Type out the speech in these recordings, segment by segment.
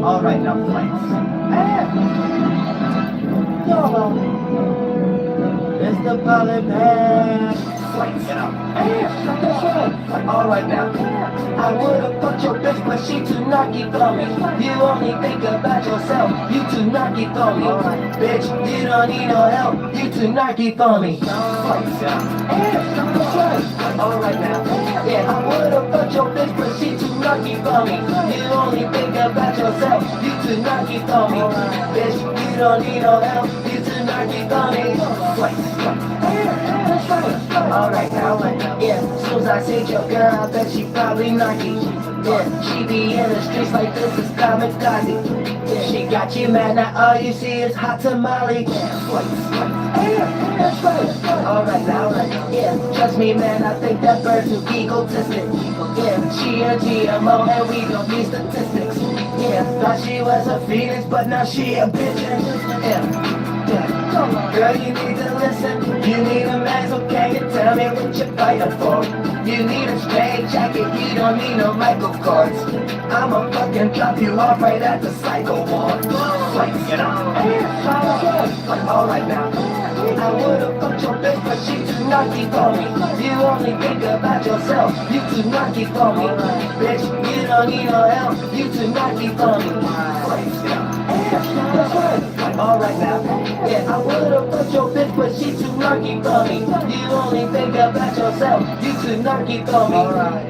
Alright, now flanks. YOLO. It's the Pilgrims. Flanks, get up. Alright now. I would've fucked your bitch, but she too knocky for me. You only think about yourself, you too knocky for me. Bitch, you don't need no help, you too knocky for me. Flanks, get up. Alright now. Yeah, I would've fucked your bitch, but she too knocky for me. You only think about yourself, you too knocky for me. Bitch, you don't need no help, you too knocky for me. Flanks, alright now, yeah, soon as I see your girl, I bet she probably knocky. Yeah, she be in the streets like this is kamikaze. Yeah, she got you mad, now all you see is hot tamale. Alright now, yeah, trust me man, I think that bird's too egotistic. Yeah, she a GMO and we don't need statistics. Yeah, thought she was a phoenix, but now she a bitch. Yeah. Girl, you need to listen. You need a man, so can you tell me what you're fighting for? You need a straight jacket, you don't need no Michael cords. I'ma fucking drop you off right at the psycho ward. Flanks, you know. Alright now. I would've fucked your bitch, but she too knocky for me. You only think about yourself, you too knocky for me. Bitch, you don't need no help, you too knocky for me. Flanks, you know. Alright now, yeah, I would've fucked your bitch, but she too knocky for me. You only think about yourself, you too knocky for me.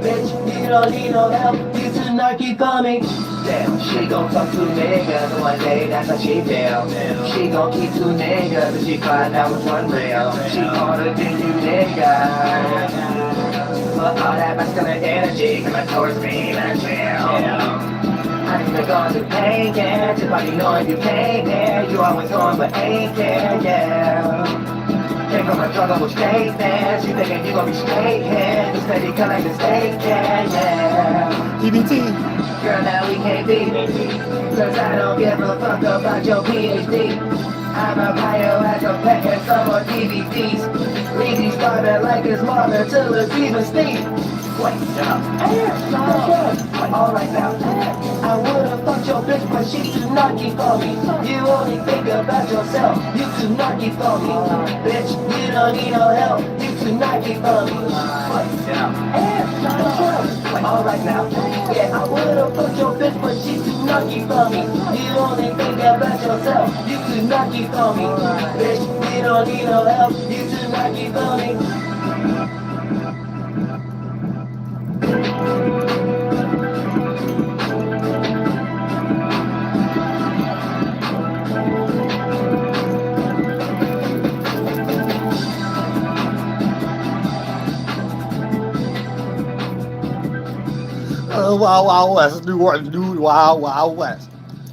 Bitch, you don't need no help, you too knocky for me. Damn, she gon' fuck two niggas one day, that's how she feel. She gon' keep two niggas and she find out which one real. She harder than you niggas. But all that masculine energy coming towards me, man, chill. I'm going to pain, yeah. Just by you knowing you can't, yeah. You always going but ain't care, yeah. Came from a struggle with straight dance. You thinking you gon' be straight here. You steady collect the steak, yeah. EBT. Girl, now we can't be. Cause I don't give a fuck about your PhD. I'm a biohazard and some more DVDs. Leave these starving like it's Marvin till it's even Steve. Wait, alright now. I would've fucked your bitch, but she too knocky for me. You only think about yourself, you too knocky for me. Bitch, you don't need no help, you too knocky for me. Alright now. Yeah, I would've fucked your bitch, but she too knocky for me. You only think about yourself, you too knocky for me. Bitch, you don't need no help, you too knocky for me. Wild Wild West, new Wild Wild West.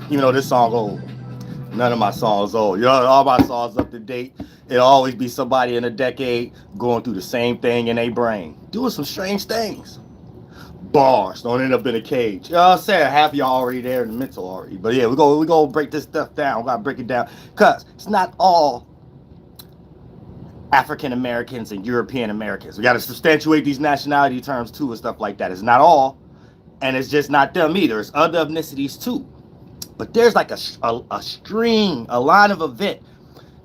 Even though this song old, none of my songs old. You know, all my songs up to date. It'll always be somebody in a decade going through the same thing in their brain, doing some strange things. Bars don't end up in a cage. You know what I'm saying? Half of y'all already there in the mental already. But yeah, we go break this stuff down. We gotta break it down because it's not all African Americans and European Americans. We gotta substantiate these nationality terms too and stuff like that. It's not all. And it's just not them either. It's other ethnicities too. But there's like a string, a line of event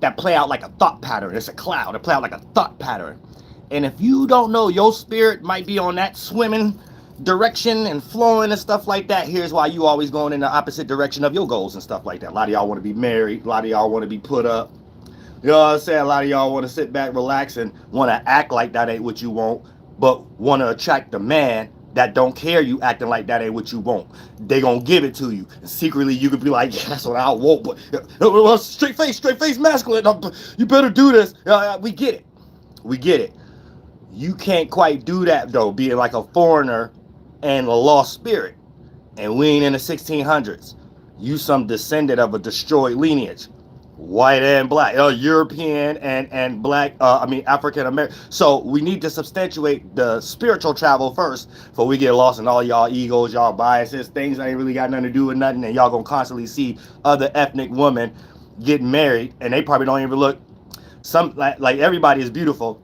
that play out like a thought pattern. It's a cloud. It play out like a thought pattern. And if you don't know, your spirit might be on that swimming direction and flowing and stuff like that. Here's why you always going in the opposite direction of your goals and stuff like that. A lot of y'all want to be married. A lot of y'all want to be put up. You know what I'm saying? A lot of y'all want to sit back, relax, and want to act like that ain't what you want, but want to attract the man that don't care you acting like that ain't what you want. They gonna give it to you. And secretly, you could be like, yeah, that's what I want, but straight face masculine. You better do this. We get it. We get it. You can't quite do that, though, being like a foreigner and a lost spirit. And we ain't in the 1600s. You some descendant of a destroyed lineage. White and black, European and black, African American. So we need to substantiate the spiritual travel first before we get lost in all y'all egos, y'all biases, things that ain't really got nothing to do with nothing. And y'all gonna constantly see other ethnic women getting married and they probably don't even look, some like everybody is beautiful.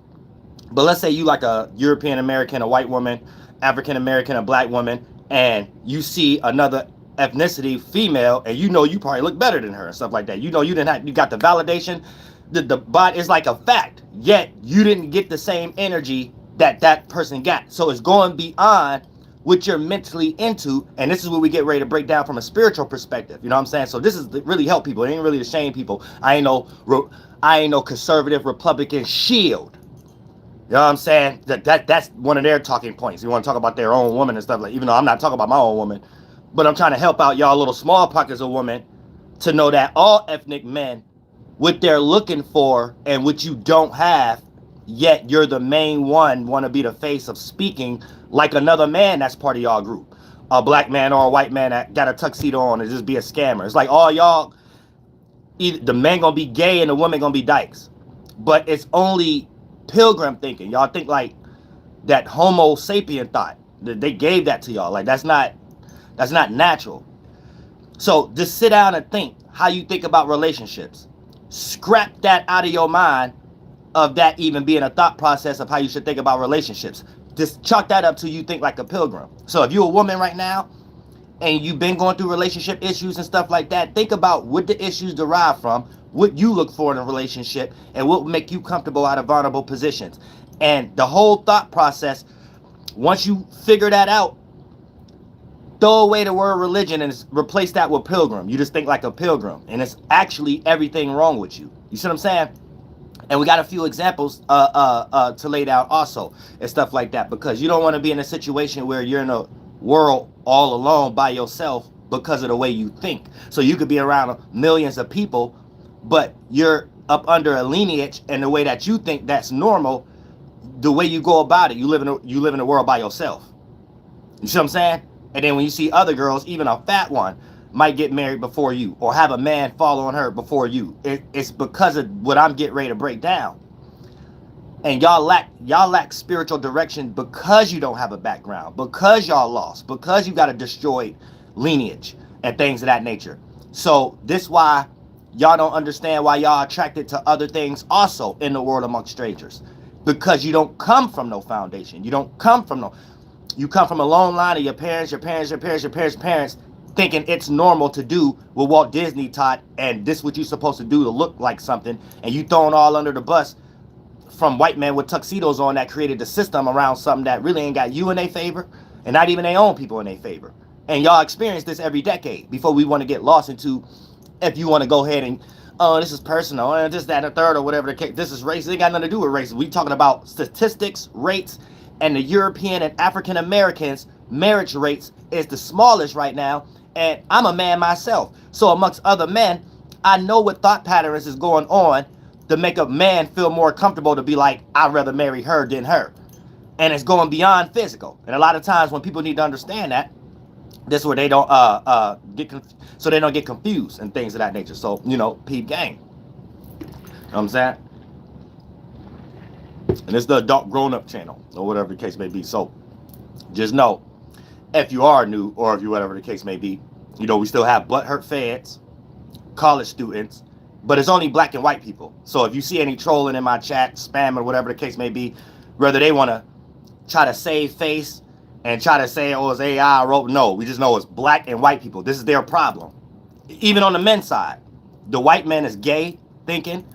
But let's say you like a European American, a white woman, African American, a black woman, and you see another ethnicity female, and you know you probably look better than her and stuff like that. You know you didn't have, you got the validation. The body is like a fact, yet you didn't get the same energy that that person got. So it's going beyond what you're mentally into, and this is what we get ready to break down from a spiritual perspective. You know what I'm saying? So this is to really help people. It ain't really to shame people. I ain't no conservative Republican shield. You know what I'm saying? That's one of their talking points. You want to talk about their own woman and stuff, like, even though I'm not talking about my own woman, but I'm trying to help out y'all little small pockets of women to know that all ethnic men, what they're looking for and what you don't have, yet you're the main one, want to be the face of speaking like another man that's part of y'all group. A black man or a white man that got a tuxedo on and just be a scammer. It's like all y'all, either the man gonna be gay and the woman gonna be dykes. But it's only pilgrim thinking. Y'all think like that Homo sapien thought. They gave that to y'all. Like that's not natural. So just sit down and think how you think about relationships. Scrap that out of your mind of that even being a thought process of how you should think about relationships. Just chalk that up to you think like a pilgrim. So if you're a woman right now and you've been going through relationship issues and stuff like that, think about what the issues derive from, what you look for in a relationship, and what will make you comfortable out of vulnerable positions. And the whole thought process, once you figure that out, throw away the word religion and replace that with pilgrim. You just think like a pilgrim, and it's actually everything wrong with you. You see what I'm saying? And we got a few examples to lay down also and stuff like that, because you don't want to be in a situation where you're in a world all alone by yourself because of the way you think. So you could be around millions of people, but you're up under a lineage and the way that you think that's normal, the way you go about it, you live in a world by yourself. You see what I'm saying? And then when you see other girls, even a fat one, might get married before you or have a man following her before you. It's because of what I'm getting ready to break down. And y'all lack spiritual direction because you don't have a background, because y'all lost, because you got a destroyed lineage and things of that nature. So this why y'all don't understand why y'all attracted to other things also in the world amongst strangers, because you don't come from no foundation. You don't come from no, you come from a long line of your parents, thinking it's normal to do what Walt Disney taught, and this what you're supposed to do to look like something, and you throwing all under the bus from white men with tuxedos on that created the system around something that really ain't got you in their favor and not even their own people in their favor. And y'all experience this every decade before we want to get lost into, if you want to go ahead and, oh, this is personal, and this, that, and the third, or whatever the case, this is race. It ain't got nothing to do with race. We talking about statistics, rates, and the European and African Americans marriage rates is the smallest right now. And I'm a man myself. So amongst other men, I know what thought patterns is going on to make a man feel more comfortable to be like, I'd rather marry her than her. And it's going beyond physical. And a lot of times when people need to understand that, this is where they don't so they don't get confused and things of that nature. So, you know, peep gang. You know what I'm saying? And it's the adult grown-up channel or whatever the case may be. So just know, if you are new or if you whatever the case may be, you know, we still have butthurt feds, college students, but it's only black and white people. So if you see any trolling in my chat, spam or whatever the case may be, whether they want to try to save face and try to say, oh, it's AI, no, we just know it's black and white people. This is their problem. Even on the men's side, the white man is gay thinking,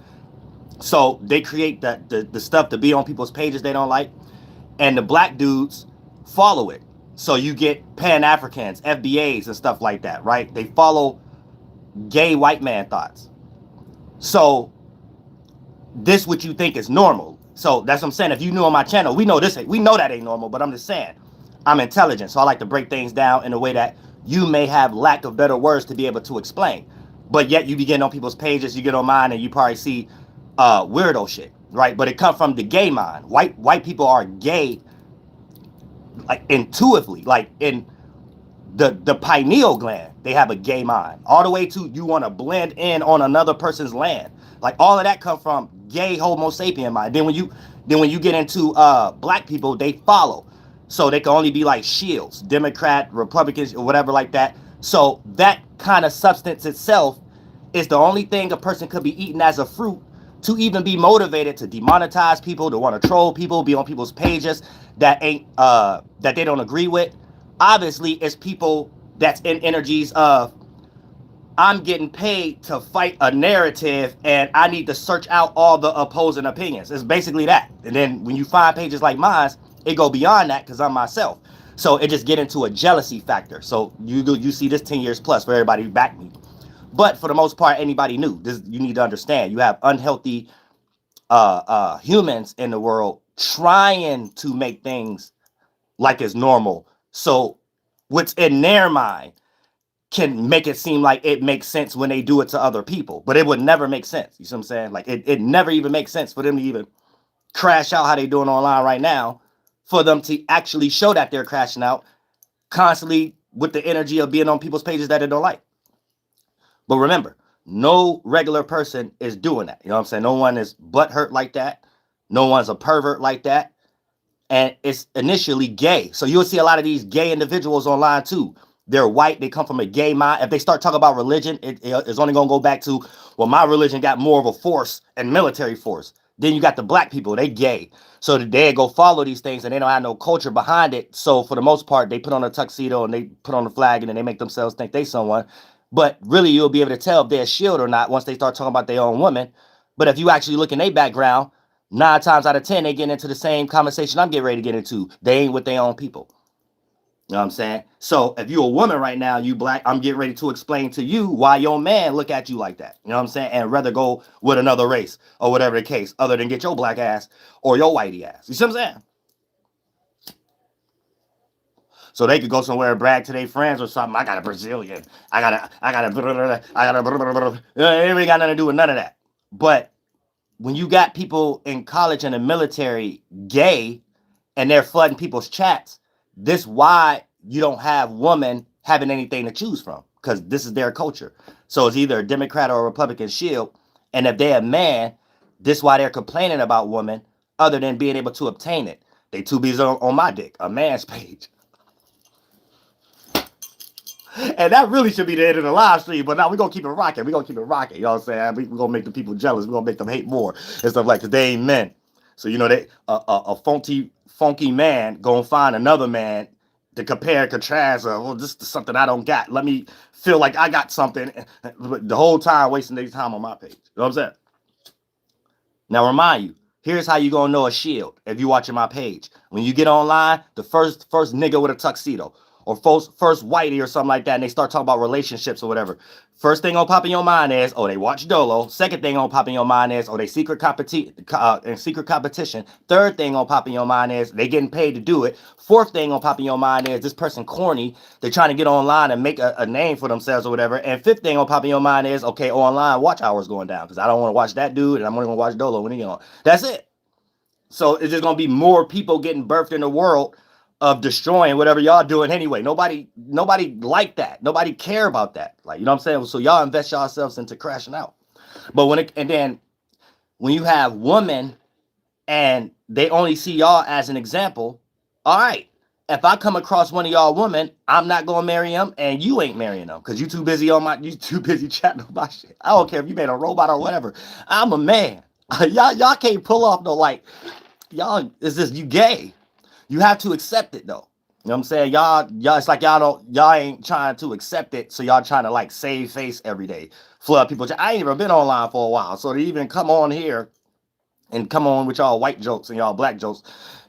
so they create the stuff to be on people's pages they don't like, and the black dudes follow it. So you get Pan-Africans, FBAs, and stuff like that, right? They follow gay white man thoughts. So this what you think is normal. So that's what I'm saying. If you new on my channel, we know that ain't normal, but I'm just saying, I'm intelligent. So I like to break things down in a way that you may have lack of better words to be able to explain. But yet you be getting on people's pages, you get on mine, and you probably see weirdo shit, right? But it comes from the gay mind. White people are gay, like intuitively, like in the pineal gland, they have a gay mind. All the way to you want to blend in on another person's land. Like all of that come from gay Homo sapien mind. Then when you get into black people, they follow. So they can only be like shields, Democrat, Republicans, or whatever like that. So that kind of substance itself is the only thing a person could be eating as a fruit to even be motivated to demonetize people, to want to troll people, be on people's pages that ain't that they don't agree with. Obviously, it's people that's in energies of I'm getting paid to fight a narrative and I need to search out all the opposing opinions. It's basically that. And then when you find pages like mine, it go beyond that because I'm myself. So it just get into a jealousy factor. So you see this 10 years plus for everybody who backed me. But for the most part, anybody new. This, you need to understand. You have unhealthy humans in the world trying to make things like it's normal. So what's in their mind can make it seem like it makes sense when they do it to other people, but it would never make sense. You see what I'm saying? Like it never even makes sense for them to even crash out how they doing online right now, for them to actually show that they're crashing out constantly with the energy of being on people's pages that they don't like. But remember, no regular person is doing that. You know what I'm saying? No one is butthurt like that. No one's a pervert like that. And it's initially gay. So you'll see a lot of these gay individuals online too. They're white. They come from a gay mind. If they start talking about religion, it's only going to go back to, well, my religion got more of a force and military force. Then you got the black people. They gay. So they go follow these things and they don't have no culture behind it. So for the most part, they put on a tuxedo and they put on the flag and then they make themselves think they someone. But really, you'll be able to tell if they're a shield or not once they start talking about their own woman. But if you actually look in their background, 9 times out of 10, they get into the same conversation I'm getting ready to get into. They ain't with their own people. You know what I'm saying? So if you're a woman right now, you black, I'm getting ready to explain to you why your man look at you like that. You know what I'm saying? And rather go with another race or whatever the case, other than get your black ass or your whitey ass. You see what I'm saying? So they could go somewhere and brag to their friends or something. I got a Brazilian. I got a, it ain't got nothing to do with none of that. But when you got people in college and the military gay and they're flooding people's chats, this why you don't have women having anything to choose from, because this is their culture. So it's either a Democrat or a Republican shield. And if they're a man, this why they're complaining about women other than being able to obtain it. They too busy on my dick, a man's page. And that really should be the end of the live stream. But now we're going to keep it rocking. We're going to keep it rocking. You know what I'm saying? We're going to make the people jealous. We're going to make them hate more and stuff like that. They ain't men. So, you know, they a funky man going to find another man to compare and contrast. Well, this is something I don't got. Let me feel like I got something. The whole time wasting their time on my page. You know what I'm saying? Now, remind you, here's how you going to know a shield if you're watching my page. When you get online, the first nigga with a tuxedo, or first whitey or something like that, and they start talking about relationships or whatever. First thing gonna pop in your mind is, oh, they watch Dolo. Second thing gonna pop in your mind is, oh, they secret competition. Third thing gonna pop in your mind is, they getting paid to do it. Fourth thing gonna pop in your mind is, this person corny. They're trying to get online and make a name for themselves or whatever. And fifth thing gonna pop in your mind is, okay, online watch hours going down because I don't want to watch that dude and I'm only gonna watch Dolo when he on. That's it. So it's just gonna be more people getting birthed in the world of destroying whatever y'all doing anyway. Nobody like that. Nobody care about that. Like, you know what I'm saying? So y'all invest yourselves into crashing out. But then when you have women and they only see y'all as an example, all right, if I come across one of y'all women, I'm not gonna marry him, and you ain't marrying them because you too busy chatting on my shit. I don't care if you made a robot or whatever. I'm a man. y'all can't pull off no, like, y'all is this, you gay. You have to accept it though. You know what I'm saying? Y'all, it's like y'all ain't trying to accept it, so y'all trying to like save face every day. Flood people. I ain't even been online for a while, so to even come on here and come on with y'all white jokes and y'all black jokes,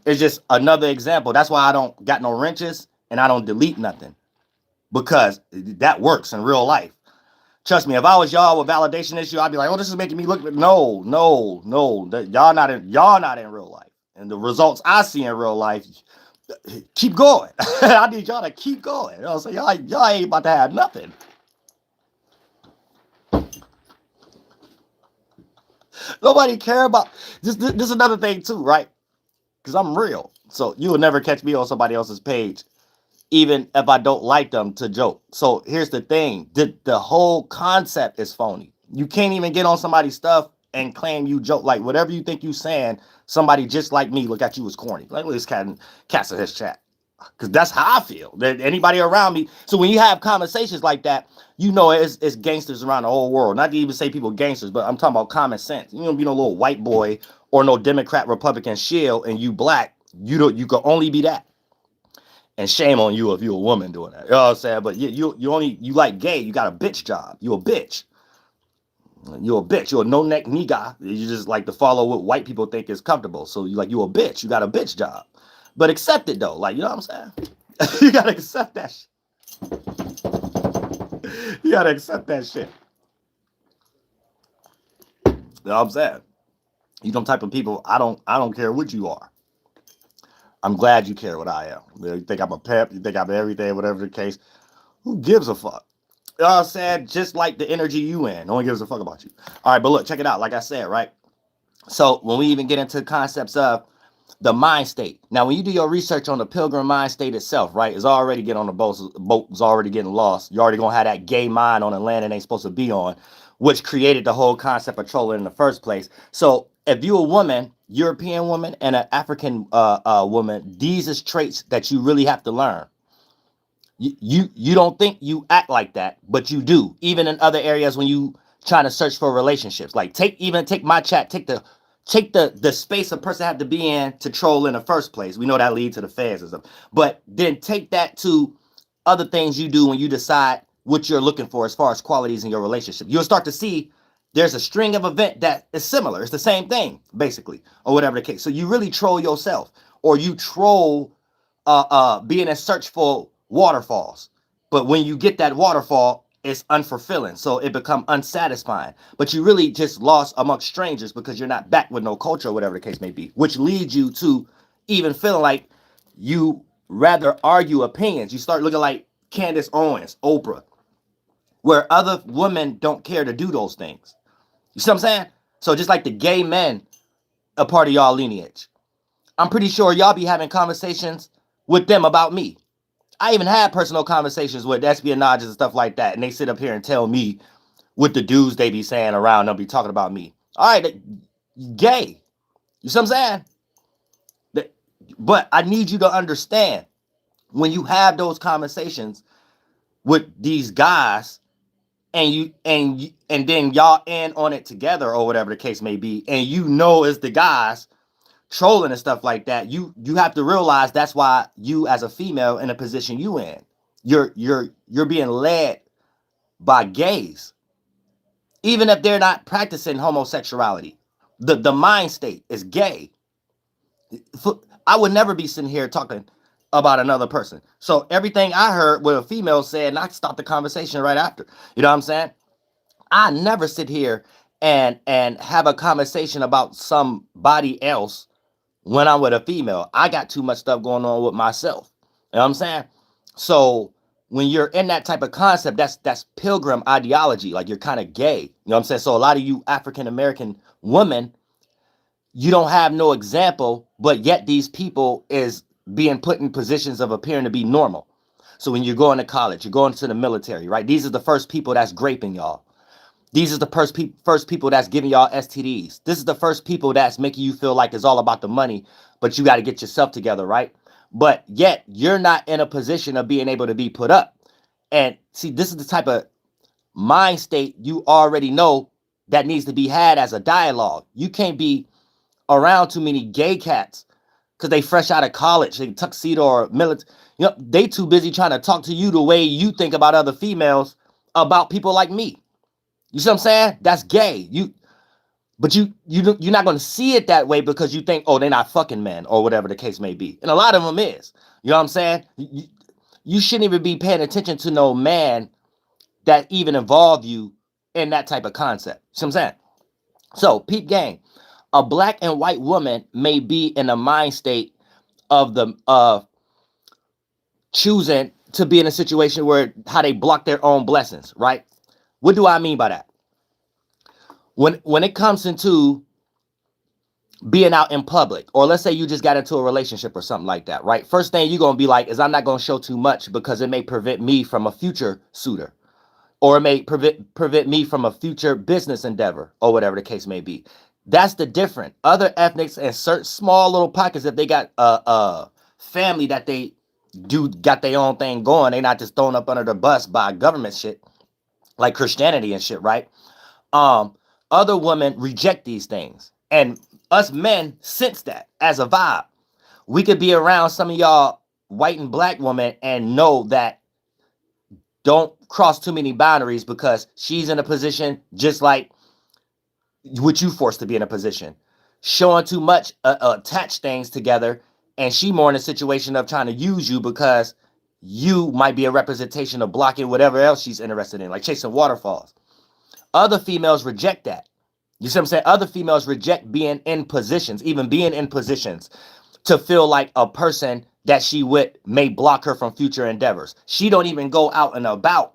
it's just another example. That's why I don't got no wrenches and I don't delete nothing, because that works in real life. Trust me, if I was y'all with validation issue, I'd be like, oh, this is making me look. No. Y'all not in real life. And the results I see in real life, keep going. I need y'all to keep going. You know what I'm saying? Y'all ain't about to have nothing. Nobody care about this. This is another thing too, right? Because I'm real. So you will never catch me on somebody else's page, even if I don't like them, to joke. So here's the thing. The whole concept is phony. You can't even get on somebody's stuff and claim you joke. Like, whatever you think you saying, somebody just like me look at you as corny. Like, look at this cat in his chat. Because that's how I feel. That anybody around me. So when you have conversations like that, you know it's gangsters around the whole world. Not to even say people gangsters, but I'm talking about common sense. You don't be no little white boy or no Democrat, Republican shield, and you black. You can only be that. And shame on you if you're a woman doing that. You know what I'm saying? But you like gay, you got a bitch job. You a bitch. You're a bitch. You're a no neck nigga. You just like to follow what white people think is comfortable. So you a bitch. You got a bitch job. But accept it though. Like, you know what I'm saying? You gotta accept that shit. You gotta accept that shit. You know what I'm saying? You them type of people, I don't care what you are. I'm glad you care what I am. You think I'm a pep, you think I'm everything, whatever the case. Who gives a fuck? You know what I'm saying? Just like the energy you in. No one gives a fuck about you. All right, but look, check it out. Like I said, right? So when we even get into concepts of the mind state. Now, when you do your research on the pilgrim mind state itself, right, it's already getting on the boat is already getting lost. You're already going to have that gay mind on the land it ain't supposed to be on, which created the whole concept of trolling in the first place. So if you're a woman, European woman, and an African woman, these is traits that you really have to learn. You don't think you act like that, but you do. Even in other areas when you trying to search for relationships, like take my chat, take the space a person had to be in to troll in the first place. We know that leads to the fans and stuff, but then take that to other things you do when you decide what you're looking for as far as qualities in your relationship. You'll start to see there's a string of event that is similar. It's the same thing, basically, or whatever the case. So you really troll yourself, or you troll being in search for waterfalls. But when you get that waterfall, it's unfulfilling. So it become unsatisfying. But you really just lost amongst strangers because you're not back with no culture or whatever the case may be, which leads you to even feeling like you rather argue opinions. You start looking like Candace Owens, Oprah, where other women don't care to do those things. You see what I'm saying? So just like the gay men, a part of y'all lineage, I'm pretty sure y'all be having conversations with them about me. I even had personal conversations with espionages and stuff like that, and they sit up here and tell me what the dudes they be saying around them be talking about me. All right, gay. You see what I'm saying? But I need you to understand, when you have those conversations with these guys, and then y'all in on it together or whatever the case may be, and you know it's the guys trolling and stuff like that, you have to realize that's why you as a female in a position you in, you're being led by gays, even if they're not practicing homosexuality. The mind state is gay. I would never be sitting here talking about another person. So everything I heard what a female said, and I stopped the conversation right after. You know what I'm saying? I never sit here and have a conversation about somebody else when I'm with a female. I got too much stuff going on with myself. You know what I'm saying? So when you're in that type of concept, that's pilgrim ideology. Like, you're kind of gay. You know what I'm saying? So a lot of you African American women, you don't have no example, but yet these people is being put in positions of appearing to be normal. So when you're going to college, you're going to the military, right? These are the first people that's graping y'all. These are the first people that's giving y'all STDs. This is the first people that's making you feel like it's all about the money, but you got to get yourself together, right? But yet you're not in a position of being able to be put up. And see, this is the type of mind state you already know that needs to be had as a dialogue. You can't be around too many gay cats because they fresh out of college, they tuxedo or military. You know, they too busy trying to talk to you the way you think about other females, about people like me. You see what I'm saying? That's gay. But you're not going to see it that way because you think, oh, they're not fucking men or whatever the case may be. And a lot of them is. You know what I'm saying? You shouldn't even be paying attention to no man that even involve you in that type of concept. You see what I'm saying? So, peep gang, a black and white woman may be in a mind state of choosing to be in a situation where how they block their own blessings, right? What do I mean by that? When it comes into being out in public, or let's say you just got into a relationship or something like that, right? First thing you're going to be like is, I'm not going to show too much because it may prevent me from a future suitor, or it may prevent me from a future business endeavor, or whatever the case may be. That's the difference. Other ethnics and certain small little pockets, if they got a family that they got their own thing going, they not just thrown up under the bus by government shit like Christianity and shit, right? Other women reject these things, and us men sense that as a vibe. We could be around some of y'all white and black woman and know that don't cross too many boundaries because she's in a position just like what you forced to be in a position. Showing too much attach things together, and she more in a situation of trying to use you because you might be a representation of blocking whatever else she's interested in, like chasing waterfalls. Other females reject that. You see what I'm saying? Other females reject being in positions, even being in positions to feel like a person that she with may block her from future endeavors. She don't even go out and about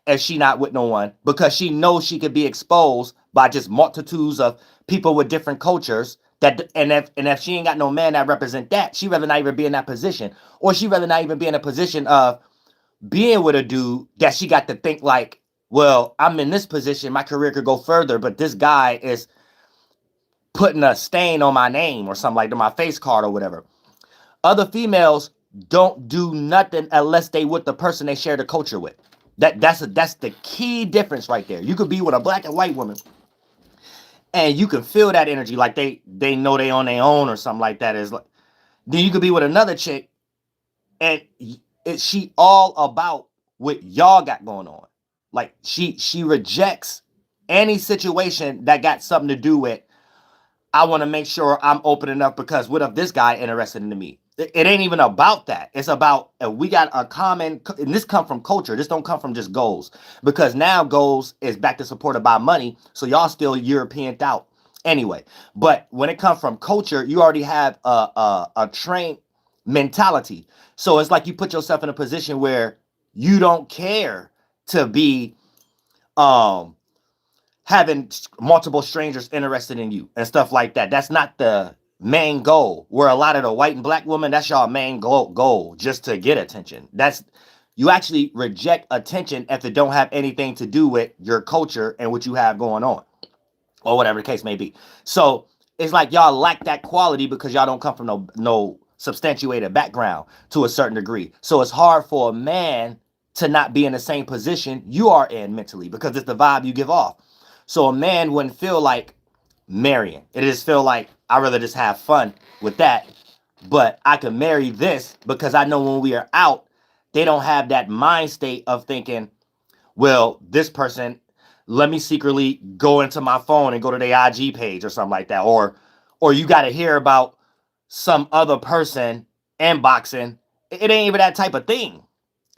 if she not with no one because she knows she could be exposed by just multitudes of people with different cultures. That and if she ain't got no man that represent that, she rather not even be in that position, or she rather not even be in a position of being with a dude that she got to think like, well, I'm in this position, my career could go further, but this guy is putting a stain on my name or something like that, my face card or whatever. Other females don't do nothing unless they with the person they share the culture with. That's the key difference right there. You could be with a black and white woman and you can feel that energy like they know they on their own or something like that. Is like, then you could be with another chick and she all about what y'all got going on. Like she rejects any situation that got something to do with I want to make sure I'm open enough because what if this guy interested in me? It ain't even about that. It's about we got a common, and this come from culture. This don't come from just goals because now goals is back to supported by money. So y'all still Europeaned out anyway. But when it comes from culture, you already have a trained mentality. So it's like you put yourself in a position where you don't care to be having multiple strangers interested in you and stuff like that. That's not the main goal. Where a lot of the white and black women, that's y'all main goal just to get attention. That's you actually reject attention if it don't have anything to do with your culture and what you have going on or whatever the case may be. So it's like y'all lack that quality because y'all don't come from no substantiated background to a certain degree. So it's hard for a man to not be in the same position you are in mentally because it's the vibe you give off. So a man wouldn't feel like marrying. It just feel like I'd rather just have fun with that. But I can marry this because I know when we are out, they don't have that mind state of thinking, well, this person, let me secretly go into my phone and go to their IG page or something like that. Or you got to hear about some other person inboxing. It ain't even that type of thing.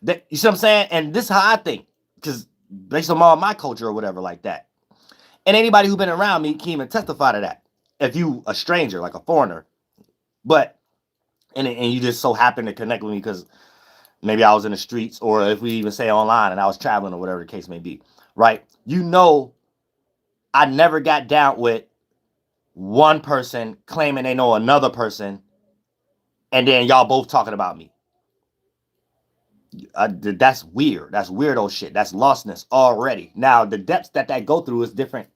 You see what I'm saying? And this is how I think. Because based on all my culture or whatever like that. And anybody who's been around me can even testify to that. If you a stranger, like a foreigner, but and you just so happen to connect with me because maybe I was in the streets, or if we even say online and I was traveling or whatever the case may be, right? You know, I never got down with one person claiming they know another person, and then y'all both talking about me. That's weird. That's weirdo shit. That's lostness already. Now the depths that go through is different.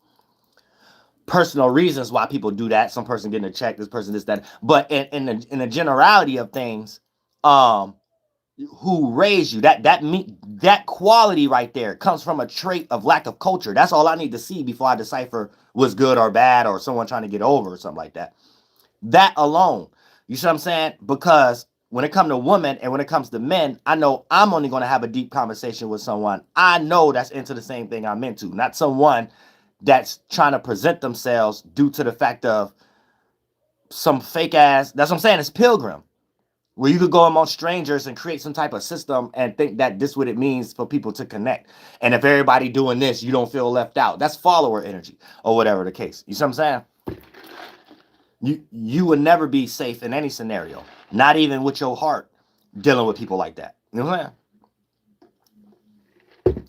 Personal reasons why people do that. Some person getting a check, this person this that. But in the generality of things, who raised you, that quality right there comes from a trait of lack of culture. That's all I need to see before I decipher what's good or bad or someone trying to get over or something like that. That alone, you see what I'm saying? Because when it comes to women and when it comes to men, I know I'm only going to have a deep conversation with someone I know that's into the same thing I'm into, not someone that's trying to present themselves due to the fact of some fake ass. That's what I'm saying. It's Pilgrim, where you could go among strangers and create some type of system and think that this is what it means for people to connect. And if everybody doing this, you don't feel left out. That's follower energy or whatever the case. You see what I'm saying? You would never be safe in any scenario, not even with your heart, dealing with people like that. You know what I'm saying?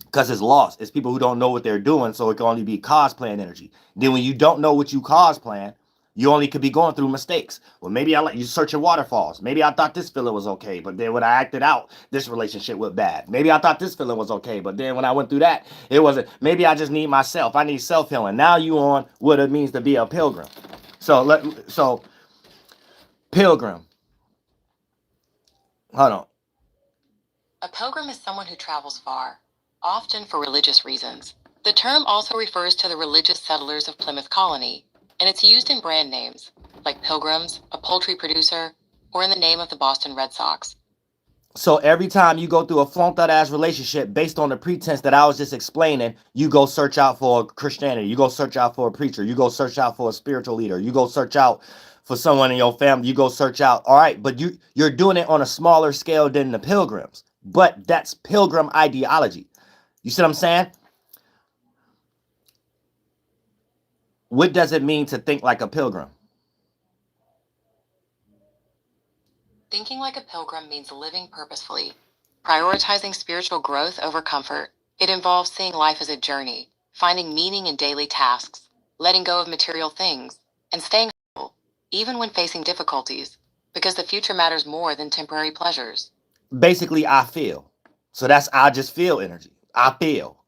Because it's lost. It's people who don't know what they're doing, so it can only be cosplaying energy. Then when you don't know what you cosplaying, you only could be going through mistakes. Well, maybe I like you searching waterfalls. Maybe I thought this feeling was okay, but then when I acted out, this relationship went bad. Maybe I thought this feeling was okay, but then when I went through that, it wasn't. Maybe I just need myself. I need self-healing. Now you on what it means to be a pilgrim. So pilgrim. Hold on. A pilgrim is someone who travels far, often for religious reasons. The term also refers to the religious settlers of Plymouth Colony, and it's used in brand names, like Pilgrims, a poultry producer, or in the name of the Boston Red Sox. So every time you go through a flunked out ass relationship based on the pretense that I was just explaining, you go search out for Christianity, you go search out for a preacher, you go search out for a spiritual leader, you go search out for someone in your family, you go search out. All right, but you're doing it on a smaller scale than the Pilgrims. But that's Pilgrim ideology. You see what I'm saying? What does it mean to think like a pilgrim? Thinking like a pilgrim means living purposefully, prioritizing spiritual growth over comfort. It involves seeing life as a journey, finding meaning in daily tasks, letting go of material things, and staying humble, even when facing difficulties, because the future matters more than temporary pleasures. Basically, I feel. So that's I just feel energy. I feel.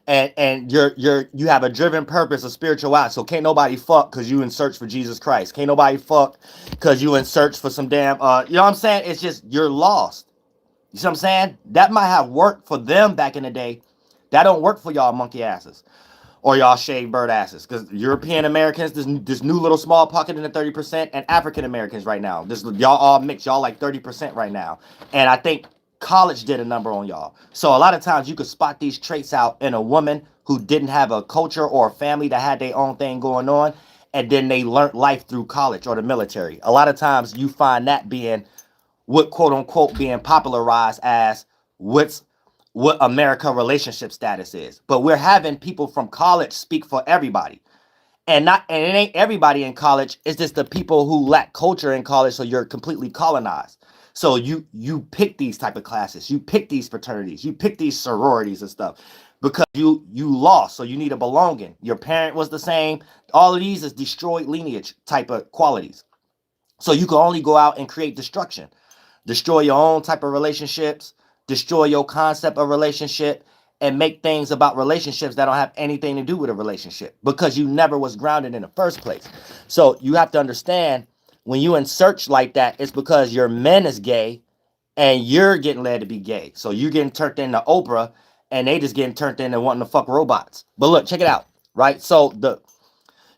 And you have a driven purpose, a spiritual eye. So can't nobody fuck because you in search for Jesus Christ. Can't nobody fuck because you in search for some damn you know what I'm saying? It's just you're lost. You see what I'm saying? That might have worked for them back in the day. That don't work for y'all monkey asses or y'all shaved bird asses. Because European Americans, this new little small pocket in the 30%, and African Americans right now. This y'all all mixed. Y'all like 30% right now. And I think college did a number on y'all. So a lot of times you could spot these traits out in a woman who didn't have a culture or a family that had their own thing going on. And then they learned life through college or the military. A lot of times you find that being what quote unquote being popularized as what America relationship status is. But we're having people from college speak for everybody. And it ain't everybody in college. It's just the people who lack culture in college, so you're completely colonized. So you pick these type of classes, you pick these fraternities, you pick these sororities and stuff because you lost, so you need a belonging. Your parent was the same. All of these is destroyed lineage type of qualities. So you can only go out and create destruction, destroy your own type of relationships, destroy your concept of relationship, and make things about relationships that don't have anything to do with a relationship because you never was grounded in the first place. So you have to understand when you in search like that, it's because your men is gay and you're getting led to be gay. So you're getting turned into Oprah and they just getting turned into wanting to fuck robots. But look, check it out, right? So the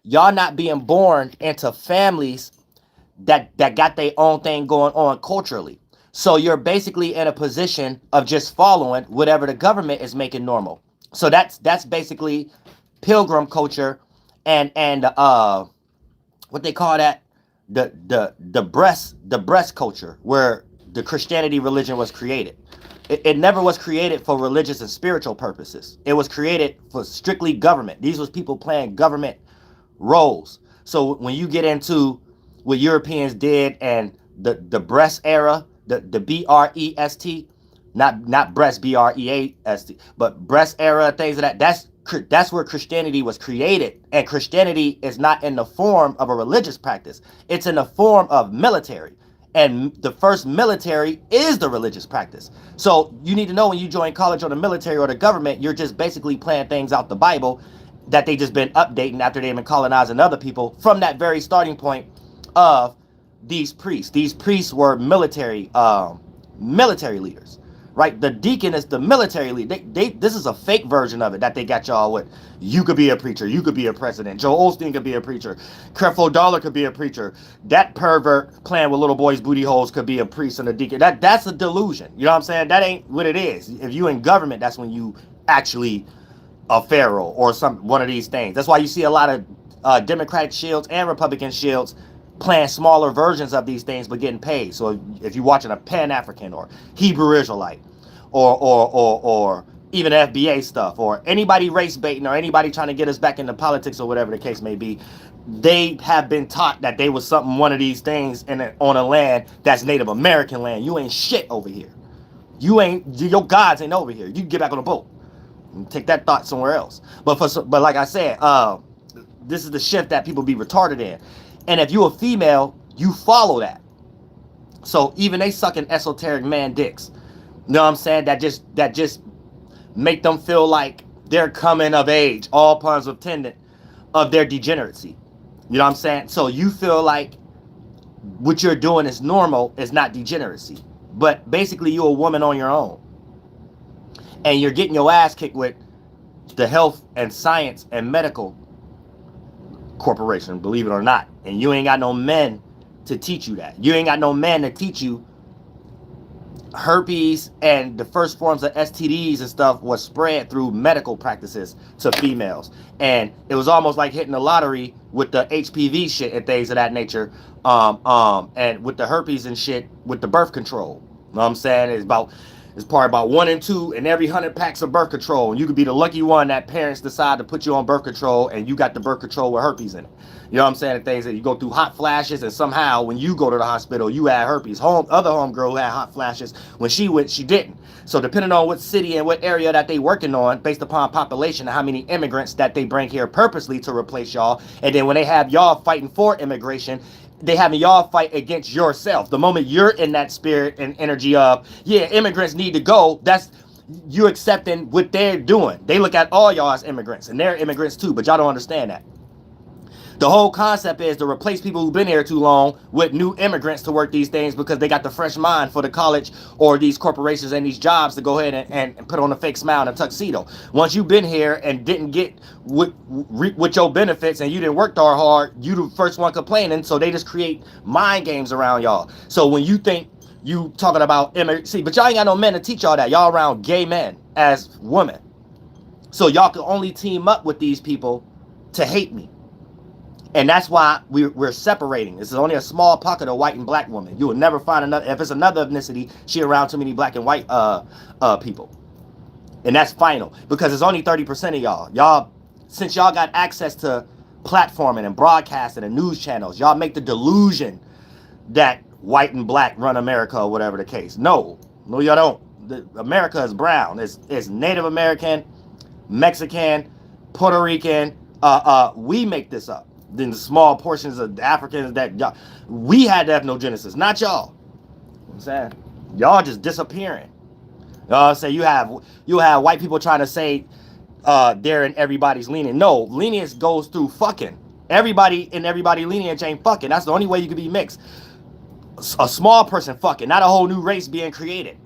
y'all not being born into families that got their own thing going on culturally. So you're basically in a position of just following whatever the government is making normal. So that's basically pilgrim culture and what they call that the breast culture where the Christianity religion was created. It never was created for religious and spiritual purposes. It was created for strictly government. These was people playing government roles. So when you get into what Europeans did and the breast era, the BREST, not breast BREAST, but breast era, things of that. That's where Christianity was created, and Christianity is not in the form of a religious practice. It's in the form of military, and the first military is the religious practice. So you need to know when you join college or the military or the government, you're just basically playing things out the Bible that they just been updating after they've been colonizing other people from that very starting point of these priests. These priests were military leaders, right? The deacon is the military leader. This is a fake version of it that they got y'all with. You could be a preacher. You could be a president. Joe Osteen could be a preacher. Creflo Dollar could be a preacher. That pervert playing with little boys' booty holes could be a priest and a deacon. That's a delusion. You know what I'm saying? That ain't what it is. If you in government, that's when you actually a pharaoh or one of these things. That's why you see a lot of Democratic shields and Republican shields playing smaller versions of these things but getting paid. So if you're watching a Pan-African or Hebrew Israelite or even FBA stuff or anybody race baiting or anybody trying to get us back into politics or whatever the case may be, they have been taught that they was one of these things on a land that's Native American land. You ain't shit over here. Your gods ain't over here. You can get back on the boat and take that thought somewhere else. But like I said, this is the shift that people be retarded in. And if you a female, you follow that. So even they sucking esoteric man dicks. You know what I'm saying? That just make them feel like they're coming of age, all puns intended, of their degeneracy. You know what I'm saying? So you feel like what you're doing is normal, is not degeneracy. But basically you're a woman on your own. And you're getting your ass kicked with the health and science and medical corporation, believe it or not. And you ain't got no men to teach you that. You ain't got no men to teach you herpes and the first forms of STDs and stuff was spread through medical practices to females. And it was almost like hitting the lottery with the HPV shit and things of that nature. And with the herpes and shit with the birth control. You know what I'm saying? It's probably about 1 in 2 in every 100 packs of birth control. And you could be the lucky one that parents decide to put you on birth control and you got the birth control with herpes in it. You know what I'm saying? The things that you go through hot flashes and somehow when you go to the hospital, you had herpes. Other homegirl who had hot flashes, when she went, she didn't. So depending on what city and what area that they working on, based upon population and how many immigrants that they bring here purposely to replace y'all. And then when they have y'all fighting for immigration, they having y'all fight against yourself. The moment you're in that spirit and energy of, yeah, immigrants need to go, that's you accepting what they're doing. They look at all y'all as immigrants, and they're immigrants too, but y'all don't understand that. The whole concept is to replace people who've been here too long with new immigrants to work these things because they got the fresh mind for the college or these corporations and these jobs to go ahead and put on a fake smile and a tuxedo. Once you've been here and didn't get with your benefits and you didn't work hard, you the first one complaining, so they just create mind games around y'all. So when you think you talking about immigrants, see, but y'all ain't got no men to teach y'all that. Y'all around gay men as women. So y'all can only team up with these people to hate me. And that's why we're separating. This is only a small pocket of white and black women. You will never find another. If it's another ethnicity, she around too many black and white people. And that's final. Because it's only 30% of y'all. Y'all, since y'all got access to platforming and broadcasting and news channels, y'all make the delusion that white and black run America or whatever the case. No, y'all don't. America is brown. It's Native American, Mexican, Puerto Rican. We make this up. Then the small portions of Africans that y'all, we had the ethnogenesis, not y'all. You know what I'm saying? Y'all just disappearing. Say you have white people trying to say they're in everybody's lineage. No, lineage goes through fucking. Everybody in everybody's lineage ain't fucking. That's the only way you can be mixed. A small person fucking, not a whole new race being created.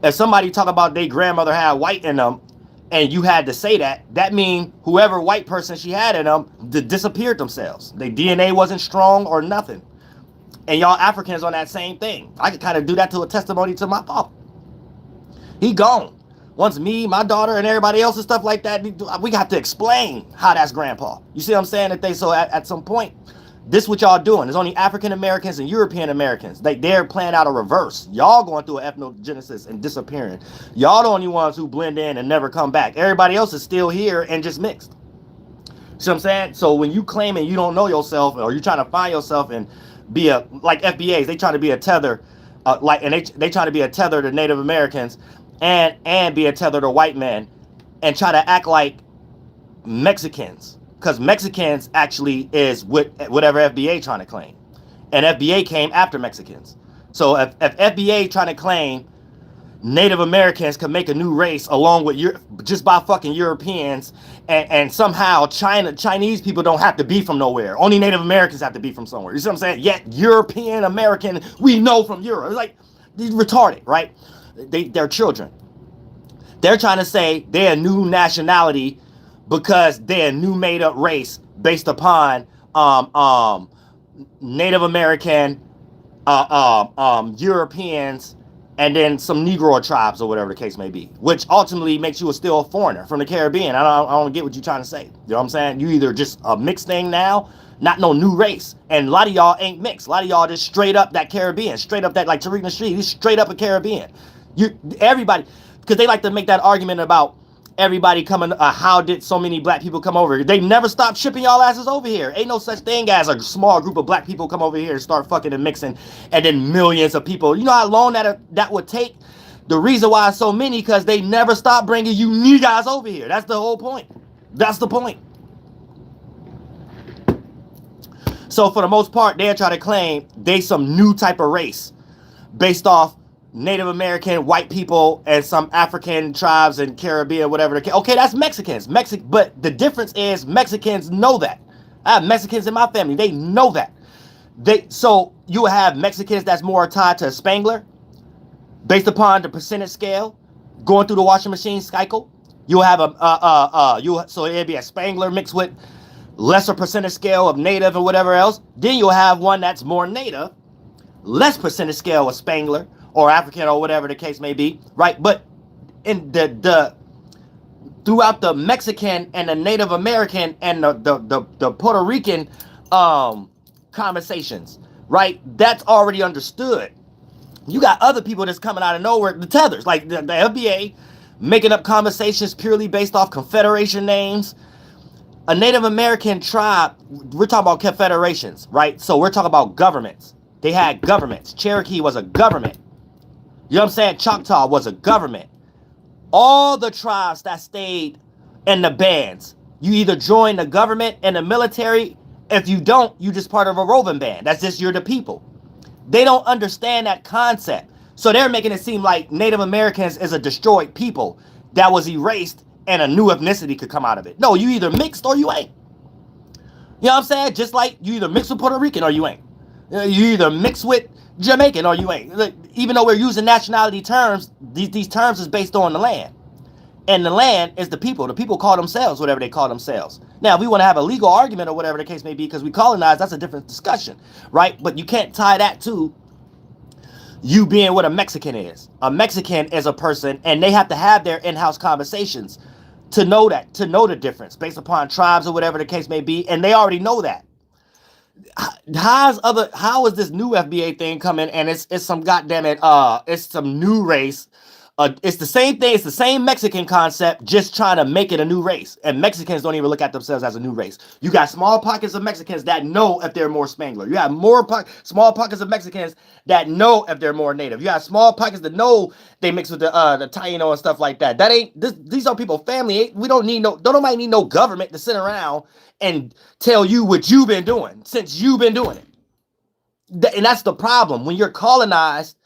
If somebody talk about their grandmother had white in them, and you had to say that mean whoever white person she had in them disappeared themselves. Their DNA wasn't strong or nothing. And y'all Africans on that same thing. I could kind of do that to a testimony to my papa. He gone. Once me, my daughter, and everybody else and stuff like that, we got to explain how that's grandpa. You see what I'm saying? So at some point, this what y'all doing. There's only African Americans and European Americans. They're playing out a reverse. Y'all going through an ethnogenesis and disappearing. Y'all the only ones who blend in and never come back. Everybody else is still here and just mixed. See what I'm saying? So when you claiming you don't know yourself or you trying to find yourself and be like FBAs, they trying to be a tether, they trying to be a tether to Native Americans and be a tether to white men and try to act like Mexicans. Because Mexicans actually is whatever FBA trying to claim. And FBA came after Mexicans. So if FBA trying to claim Native Americans can make a new race along with just by fucking Europeans and somehow Chinese people don't have to be from nowhere. Only Native Americans have to be from somewhere. You see what I'm saying? Yet European American, we know from Europe. It's like, they're retarded, right? They're children. They're trying to say they're a new nationality because they're a new made-up race based upon Native American, Europeans, and then some Negro tribes or whatever the case may be, which ultimately makes you still a foreigner from the Caribbean. I don't get what you're trying to say. You know what I'm saying? You either just a mixed thing now, not no new race. And a lot of y'all ain't mixed. A lot of y'all just straight up that Caribbean, straight up that like Tariq Nasheed, he's straight up a Caribbean. Everybody, because they like to make that argument about everybody coming, how did so many black people come over here? They never stopped shipping y'all asses over here. Ain't no such thing as a small group of black people come over here and start fucking and mixing, and then millions of people. You know how long that would take? The reason why so many, because they never stopped bringing you niggas over here. That's the whole point. That's the point. So for the most part, they're trying to claim they some new type of race based off Native American, white people, and some African tribes and Caribbean, whatever. Okay, that's Mexicans. But the difference is Mexicans know that. I have Mexicans in my family. They know that. So you have Mexicans that's more tied to a Spangler based upon the percentage scale going through the washing machine cycle. You'll have so it'd be a Spangler mixed with lesser percentage scale of Native and whatever else. Then you'll have one that's more Native, less percentage scale of Spangler, or African or whatever the case may be, right? But in the throughout the Mexican and the Native American and the Puerto Rican conversations, right? That's already understood. You got other people that's coming out of nowhere, the tethers, like the FBA, making up conversations purely based off Confederation names. A Native American tribe, we're talking about confederations, right? So we're talking about governments. They had governments. Cherokee was a government. You know what I'm saying? Choctaw was a government. All the tribes that stayed in the bands, you either join the government and the military. If you don't, you just part of a roving band. That's just you're the people. They don't understand that concept. So they're making it seem like Native Americans is a destroyed people that was erased and a new ethnicity could come out of it. No, you either mixed or you ain't. You know what I'm saying? Just like you either mix with Puerto Rican or you ain't. You either mix with Jamaican or you ain't. Look, even though we're using nationality terms, these terms is based on the land. And the land is the people. The people call themselves whatever they call themselves. Now, if we want to have a legal argument or whatever the case may be because we colonized, that's a different discussion, right? But you can't tie that to you being what a Mexican is. A Mexican is a person, and they have to have their in-house conversations to know the difference based upon tribes or whatever the case may be, and they already know that. How is this new FBA thing coming and it's some goddamn it it's some new race. It's the same thing. It's the same Mexican concept, just trying to make it a new race. And Mexicans don't even look at themselves as a new race. You got small pockets of Mexicans that know if they're more Spangler. You have small pockets of Mexicans that know if they're more Native. You have small pockets that know they mix with the Taino and stuff like that. That ain't these are people family. We don't nobody need no government to sit around and tell you what you've been doing since you've been doing it. And that's the problem when you're colonized.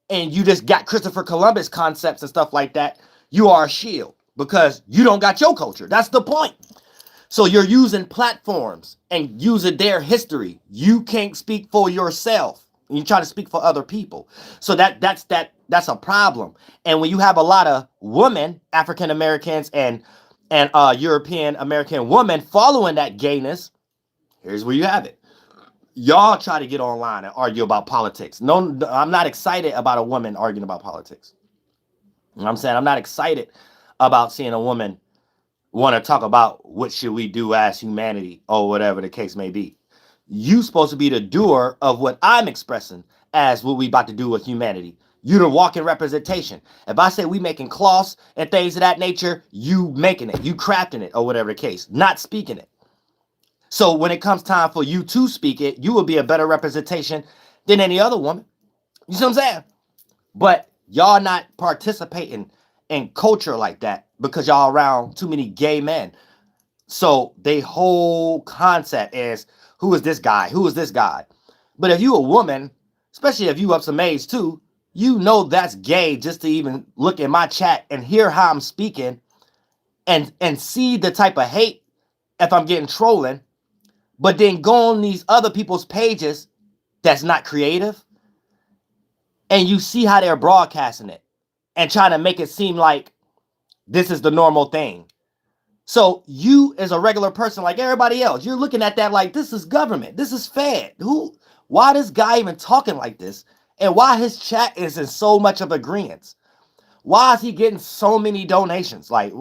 And you just got Christopher Columbus concepts and stuff like that, you are a shield because you don't got your culture. That's the point. So you're using platforms and using their history. You can't speak for yourself. And you try to speak for other people. So that's a problem. And when you have a lot of women, African Americans and European American women following that gayness, here's where you have it. Y'all try to get online and argue about politics. No, I'm not excited about a woman arguing about politics. You know what I'm saying? I'm not excited about seeing a woman want to talk about what should we do as humanity or whatever the case may be. You supposed to be the doer of what I'm expressing as what we about to do with humanity. You the walking representation. If I say we making cloths and things of that nature, you making it, you crafting it or whatever the case, not speaking it. So when it comes time for you to speak it, you will be a better representation than any other woman. You see what I'm saying? But y'all not participating in culture like that because y'all around too many gay men. So the whole concept is, who is this guy? Who is this guy? But if you a woman, especially if you up some age too, you know that's gay just to even look in my chat and hear how I'm speaking and see the type of hate if I'm getting trolling. But then go on these other people's pages that's not creative. And you see how they're broadcasting it and trying to make it seem like this is the normal thing. So you as a regular person like everybody else, you're looking at that like this is government. This is Fed. Why this guy even talking like this? And why his chat is in so much of agreement? Why is he getting so many donations? Like,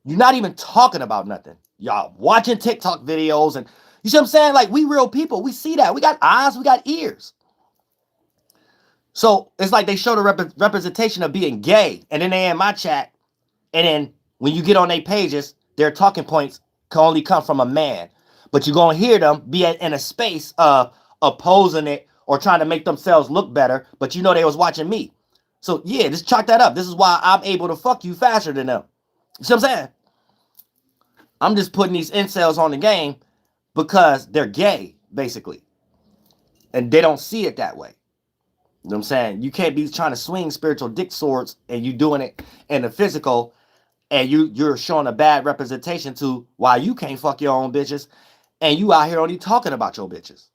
you're not even talking about nothing. Y'all watching TikTok videos and you see what I'm saying? Like, we real people. We see that. We got eyes. We got ears. So it's like they show the representation of being gay. And then they in my chat. And then when you get on their pages, their talking points can only come from a man. But you're going to hear them be in a space of opposing it or trying to make themselves look better. But you know they was watching me. So yeah, just chalk that up. This is why I'm able to fuck you faster than them. You see what I'm saying? I'm just putting these incels on the game because they're gay, basically. And they don't see it that way. You know what I'm saying? You can't be trying to swing spiritual dick swords and you doing it in the physical and you're showing a bad representation to why you can't fuck your own bitches and you out here only talking about your bitches.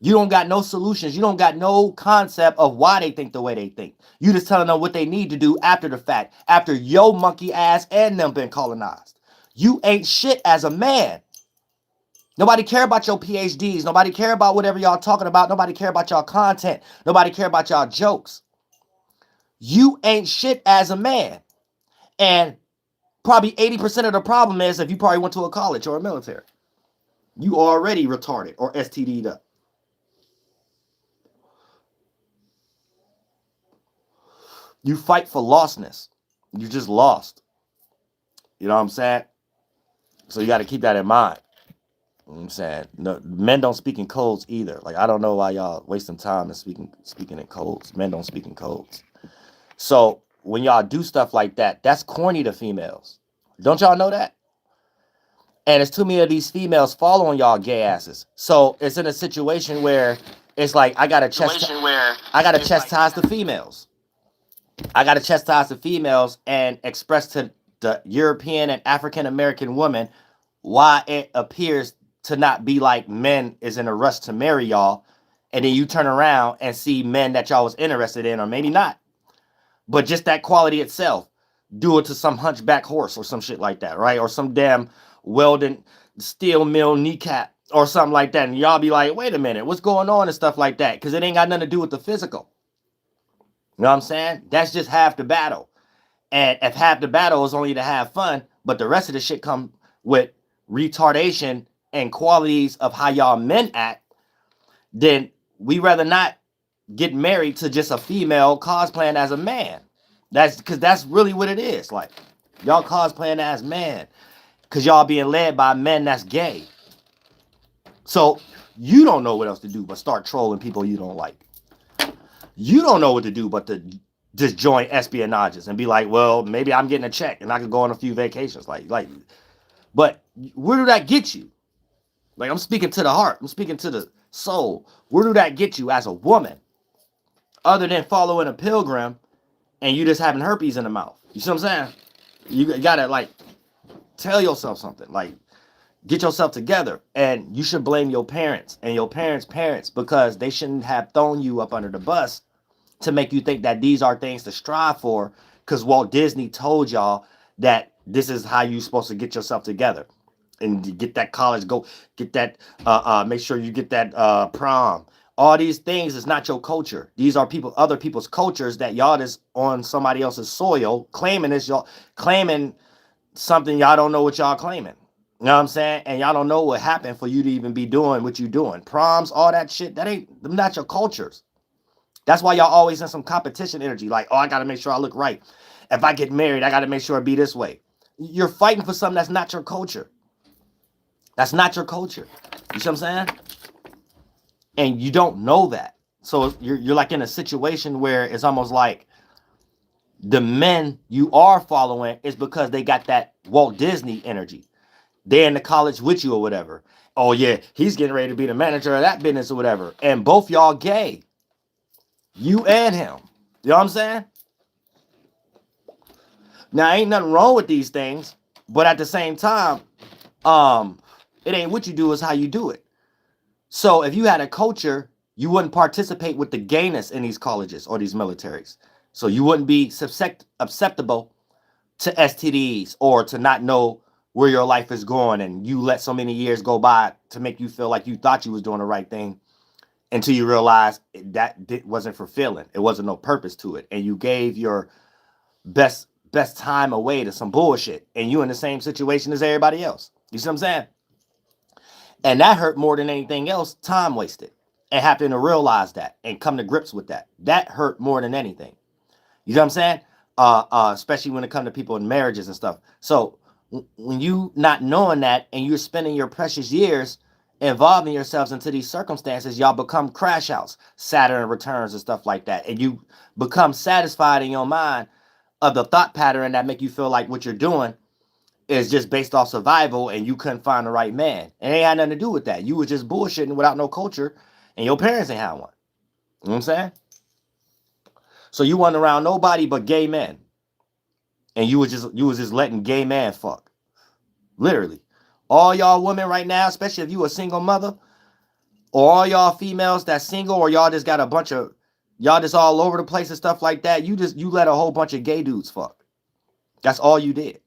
You don't got no solutions. You don't got no concept of why they think the way they think. You just telling them what they need to do after the fact, after your monkey ass and them been colonized. You ain't shit as a man. Nobody care about your PhDs. Nobody care about whatever y'all talking about. Nobody care about y'all content. Nobody care about y'all jokes. You ain't shit as a man. And probably 80% of the problem is if you probably went to a college or a military. You already retarded or STD'd up. You fight for lostness. You just lost. You know what I'm saying? So you got to keep that in mind. You know what I'm saying? No, men don't speak in codes either. Like, I don't know why y'all wasting time and speaking in codes. Men don't speak in codes. So when y'all do stuff like that, that's corny to females. Don't y'all know that? And it's too many of these females following y'all gay asses. So it's in a situation where it's like I gotta chastise the females. I gotta chastise the females and express to the European and African American woman why it appears to not be like men is in a rush to marry y'all, and then you turn around and see men that y'all was interested in, or maybe not, but just that quality itself, do it to some hunchback horse or some shit like that, right? Or some damn welding steel mill kneecap or something like that, and y'all be like, wait a minute, what's going on and stuff like that, because it ain't got nothing to do with the physical. You know what I'm saying? That's just half the battle. And if half the battle is only to have fun, but the rest of the shit come with retardation and qualities of how y'all men act, then we rather not get married to just a female cosplaying as a man. That's because that's really what it is. Like, y'all cosplaying as man because y'all being led by men that's gay. So you don't know what else to do but start trolling people you don't like. You don't know what to do but to just join espionages and be like, well, maybe I'm getting a check and I could go on a few vacations. But where do that get you? Like, I'm speaking to the heart. I'm speaking to the soul. Where do that get you as a woman? Other than following a pilgrim and you just having herpes in the mouth. You see what I'm saying? You gotta, like, tell yourself something. Like, get yourself together. And you should blame your parents and your parents' parents because they shouldn't have thrown you up under the bus to make you think that these are things to strive for, because Walt Disney told y'all that this is how you're supposed to get yourself together and get that college, go get that, make sure you get that prom. All these things is not your culture. These are other people's cultures that y'all is on somebody else's soil claiming this, y'all claiming something y'all don't know what y'all claiming. You know what I'm saying? And y'all don't know what happened for you to even be doing what you doing. Proms, all that shit, that ain't, them not your cultures. That's why y'all always in some competition energy. Like, oh, I got to make sure I look right. If I get married, I got to make sure I be this way. You're fighting for something that's not your culture. That's not your culture. You see what I'm saying? And you don't know that. So you're like in a situation where it's almost like the men you are following is because they got that Walt Disney energy. They're in the college with you or whatever. Oh, yeah, he's getting ready to be the manager of that business or whatever. And both y'all gay. You and him. You know what I'm saying? Now, ain't nothing wrong with these things, but at the same time, it ain't what you do, is how you do it. So if you had a culture, you wouldn't participate with the gayness in these colleges or these militaries. So you wouldn't be susceptible to STDs or to not know where your life is going, and you let so many years go by to make you feel like you thought you was doing the right thing, until you realize that wasn't fulfilling. It wasn't no purpose to it. And you gave your best time away to some bullshit. And you in the same situation as everybody else. You see what I'm saying? And that hurt more than anything else, time wasted. And having to realize that and come to grips with that. That hurt more than anything. You know what I'm saying? Especially when it comes to people in marriages and stuff. So when you not knowing that and you're spending your precious years involving yourselves into these circumstances, y'all become crash outs, Saturn returns and stuff like that. And you become satisfied in your mind of the thought pattern that make you feel like what you're doing is just based off survival and you couldn't find the right man. And it ain't had nothing to do with that. You was just bullshitting without no culture and your parents ain't had one. You know what I'm saying? So you wasn't around nobody but gay men. And you was just letting gay men fuck. Literally. All y'all women right now, especially if you a single mother, or all y'all females that's single, or y'all just got a bunch of, y'all just all over the place and stuff like that, you let a whole bunch of gay dudes fuck. That's all you did.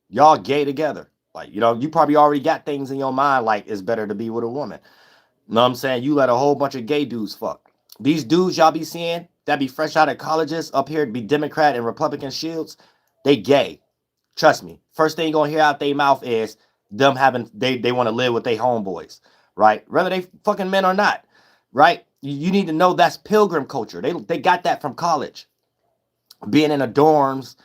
Y'all gay together. Like, you know, you probably already got things in your mind like it's better to be with a woman. You know what I'm saying? You let a whole bunch of gay dudes fuck. These dudes y'all be seeing that be fresh out of colleges up here, be Democrat and Republican shields, they gay. Trust me. First thing you're gonna hear out their mouth is them having they want to live with their homeboys, right? Whether they fucking men or not, right? You need to know that's pilgrim culture. They got that from college, being in the dorms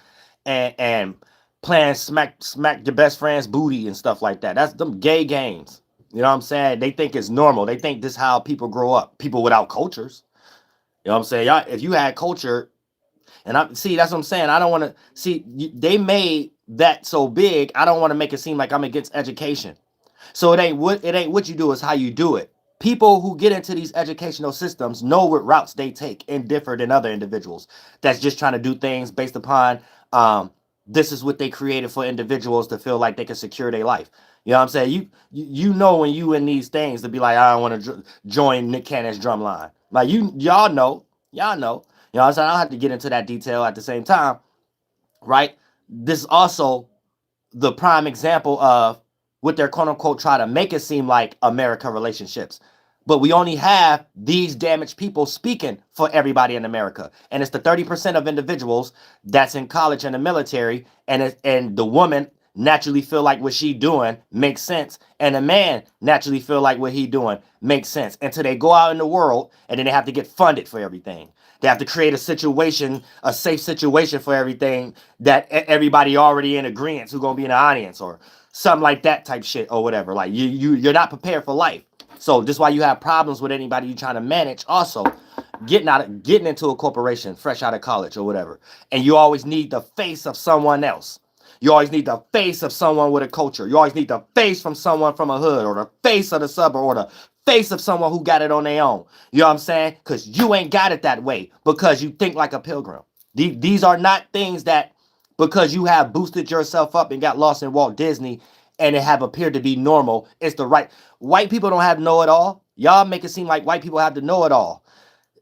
and playing smack your best friend's booty and stuff like that. That's them gay games. You know what I'm saying? They think it's normal. They think this is how people grow up. People without cultures. You know what I'm saying? Y'all, if you had culture, and I see, that's what I'm saying. I don't want to see. They made that so big. I don't want to make it seem like I'm against education. So it ain't what you do, is how you do it. People who get into these educational systems know what routes they take and differ than other individuals that's just trying to do things based upon this is what they created for individuals to feel like they can secure their life. You know what I'm saying? You know when you in these things to be like, I don't want to join Nick Cannon's drum line. Like y'all know. You know what I'm saying? I don't have to get into that detail at the same time, right? This is also the prime example of what they're quote unquote try to make it seem like America relationships. But we only have these damaged people speaking for everybody in America. And it's the 30% of individuals that's in college and the military, and the woman naturally feel like what she doing makes sense, and the man naturally feel like what he doing makes sense, until they go out in the world and then they have to get funded for everything. They have to create a situation, a safe situation for everything that everybody already in agreement who's gonna be in the audience or something like that type shit or whatever. Like you're not prepared for life. So this is why you have problems with anybody you trying to manage. Also, getting into a corporation fresh out of college or whatever, and you always need the face of someone else. You always need the face of someone with a culture. You always need the face from someone from a hood, or the face of the suburb, or the face of someone who got it on their own. You know what I'm saying? Because you ain't got it that way because you think like a pilgrim. These are not things that, because you have boosted yourself up and got lost in Walt Disney and it have appeared to be normal, it's the right. White people don't have know-it-all. Y'all make it seem like white people have to know-it-all.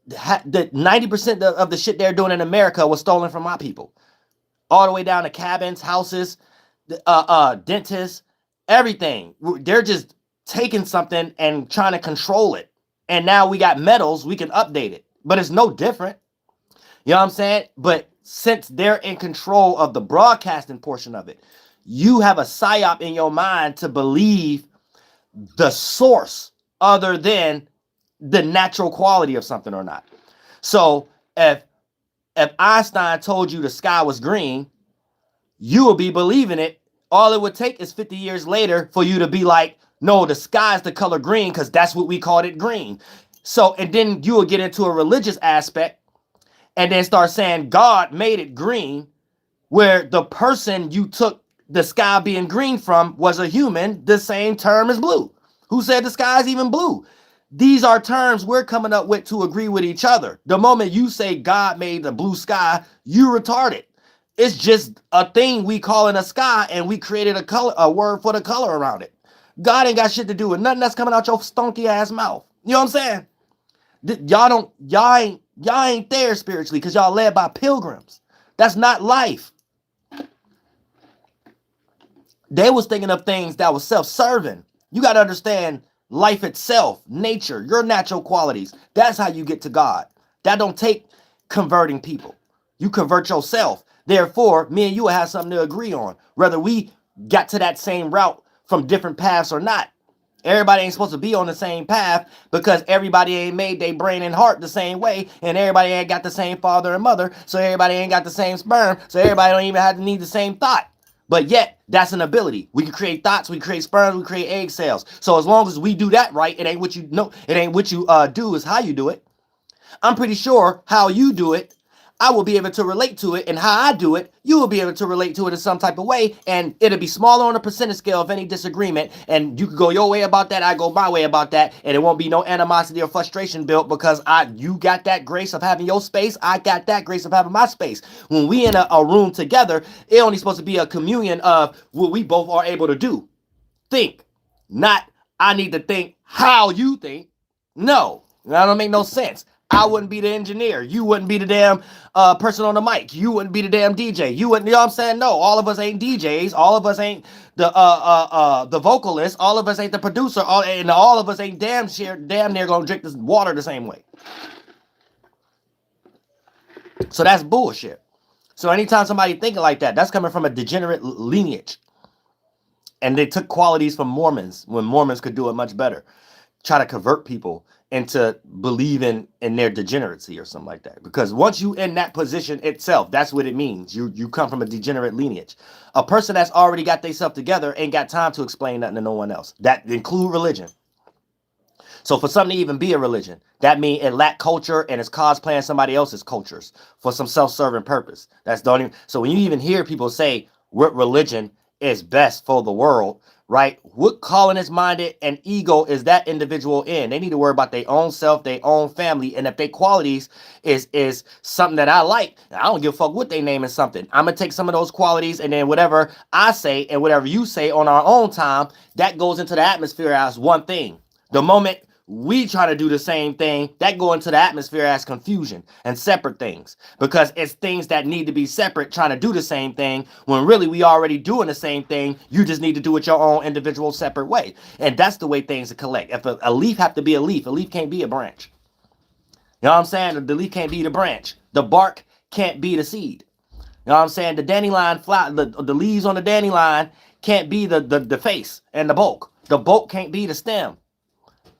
The 90% of the shit they're doing in America was stolen from my people. All the way down to cabins, houses, dentists, everything. They're just taking something and trying to control it. And now we got metals, we can update it. But it's no different. You know what I'm saying? But since they're in control of the broadcasting portion of it, you have a psyop in your mind to believe the source other than the natural quality of something or not. So if Einstein told you the sky was green, you will be believing it. All it would take is 50 years later for you to be like, no, the sky's the color green because that's what we called it, green. So, and then you will get into a religious aspect and then start saying God made it green, where the person you took the sky being green from was a human, the same term as blue. Who said the sky is even blue? These are terms we're coming up with to agree with each other. The moment you say God made the blue sky, you retarded. It's just a thing we call in a sky, and we created a word for the color around it. God ain't got shit to do with nothing that's coming out your stonky ass mouth. You know what I'm saying? Y'all ain't there spiritually because y'all led by pilgrims. That's not life. They was thinking of things that was self-serving. You got to understand life itself, nature, your natural qualities. That's how you get to God. That don't take converting people. You convert yourself. Therefore, me and you will have something to agree on, whether we got to that same route from different paths or not. Everybody ain't supposed to be on the same path because everybody ain't made their brain and heart the same way, and everybody ain't got the same father and mother, so everybody ain't got the ssame sperm, so everybody don't even have to need the same thought. But yet, that's an ability. We can create thoughts, we can create sperms, we create egg cells. So as long as we do that right, it ain't what you know, it ain't what you do, is how you do it. I'm pretty sure how you do it, I will be able to relate to it, and how I do it, you will be able to relate to it in some type of way, and it'll be smaller on a percentage scale of any disagreement, and you can go your way about that, I go my way about that, and it won't be no animosity or frustration built because you got that grace of having your space, I got that grace of having my space. When we in a room together, it only supposed to be a communion of what we both are able to do. Think, not I need to think how you think. No, that don't make no sense. I wouldn't be the engineer. You wouldn't be the damn person on the mic. You wouldn't be the damn DJ. You wouldn't, you know what I'm saying? No, all of us ain't DJs. All of us ain't the vocalist. All of us ain't the producer. And all of us ain't damn near gonna drink this water the same way. So that's bullshit. So anytime somebody thinking like that, that's coming from a degenerate lineage. And they took qualities from Mormons when Mormons could do it much better. Try to convert people into believing in their degeneracy or something like that. Because once you in that position itself, that's what it means. You come from a degenerate lineage. A person that's already got themselves together ain't got time to explain nothing to no one else. That include religion. So for something to even be a religion, that means it lack culture and it's cosplaying somebody else's cultures for some self-serving purpose. That's don't even. So when you even hear people say what religion is best for the world, right? What colonist minded and ego is that individual in? They need to worry about their own self, their own family, and if their qualities is something that I like, I don't give a fuck what they name is something. I'm gonna take some of those qualities and then whatever I say and whatever you say on our own time, that goes into the atmosphere as one thing. The moment we try to do the same thing, that go into the atmosphere as confusion and separate things, because it's things that need to be separate trying to do the same thing when really we already doing the same thing. You just need to do it your own individual separate way. And that's the way things are collect. If a leaf have to be a leaf can't be a branch. You know what I'm saying? The leaf can't be the branch. The bark can't be the seed. You know what I'm saying? The dandelion flower, the leaves on the dandelion can't be the face and the bulk. The bulk can't be the stem.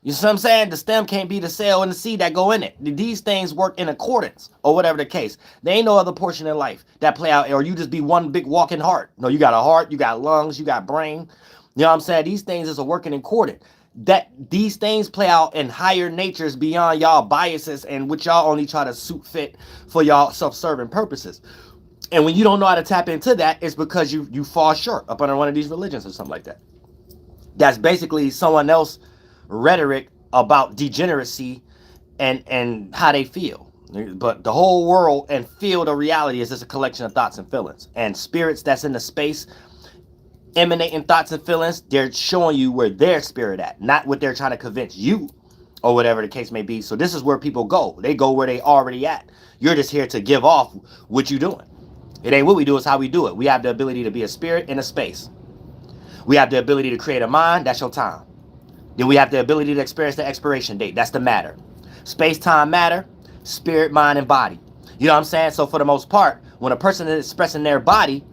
You see what I'm saying? The stem can't be the cell and the seed that go in it. These things work in accordance or whatever the case. There ain't no other portion in life that play out, or you just be one big walking heart. No, you got a heart, you got lungs, you got brain. You know what I'm saying? These things is a working in accordance. That these things play out in higher natures beyond y'all biases and which y'all only try to suit fit for y'all self-serving purposes. And when you don't know how to tap into that, it's because you fall short up under one of these religions or something like that. That's basically someone else rhetoric about degeneracy and how they feel. But the whole world and field of reality is just a collection of thoughts and feelings. And spirits that's in the space emanating thoughts and feelings, they're showing you where their spirit at, not what they're trying to convince you or whatever the case may be. So this is where people go. They go where they already at. You're just here to give off what you're doing. It ain't what we do, it's how we do it. We have the ability to be a spirit in a space. We have the ability to create a mind. That's your time. Then we have the ability to experience the expiration date. That's the matter. Space, time, matter, spirit, mind, and body. You know what I'm saying? So for the most part, when a person is expressing their body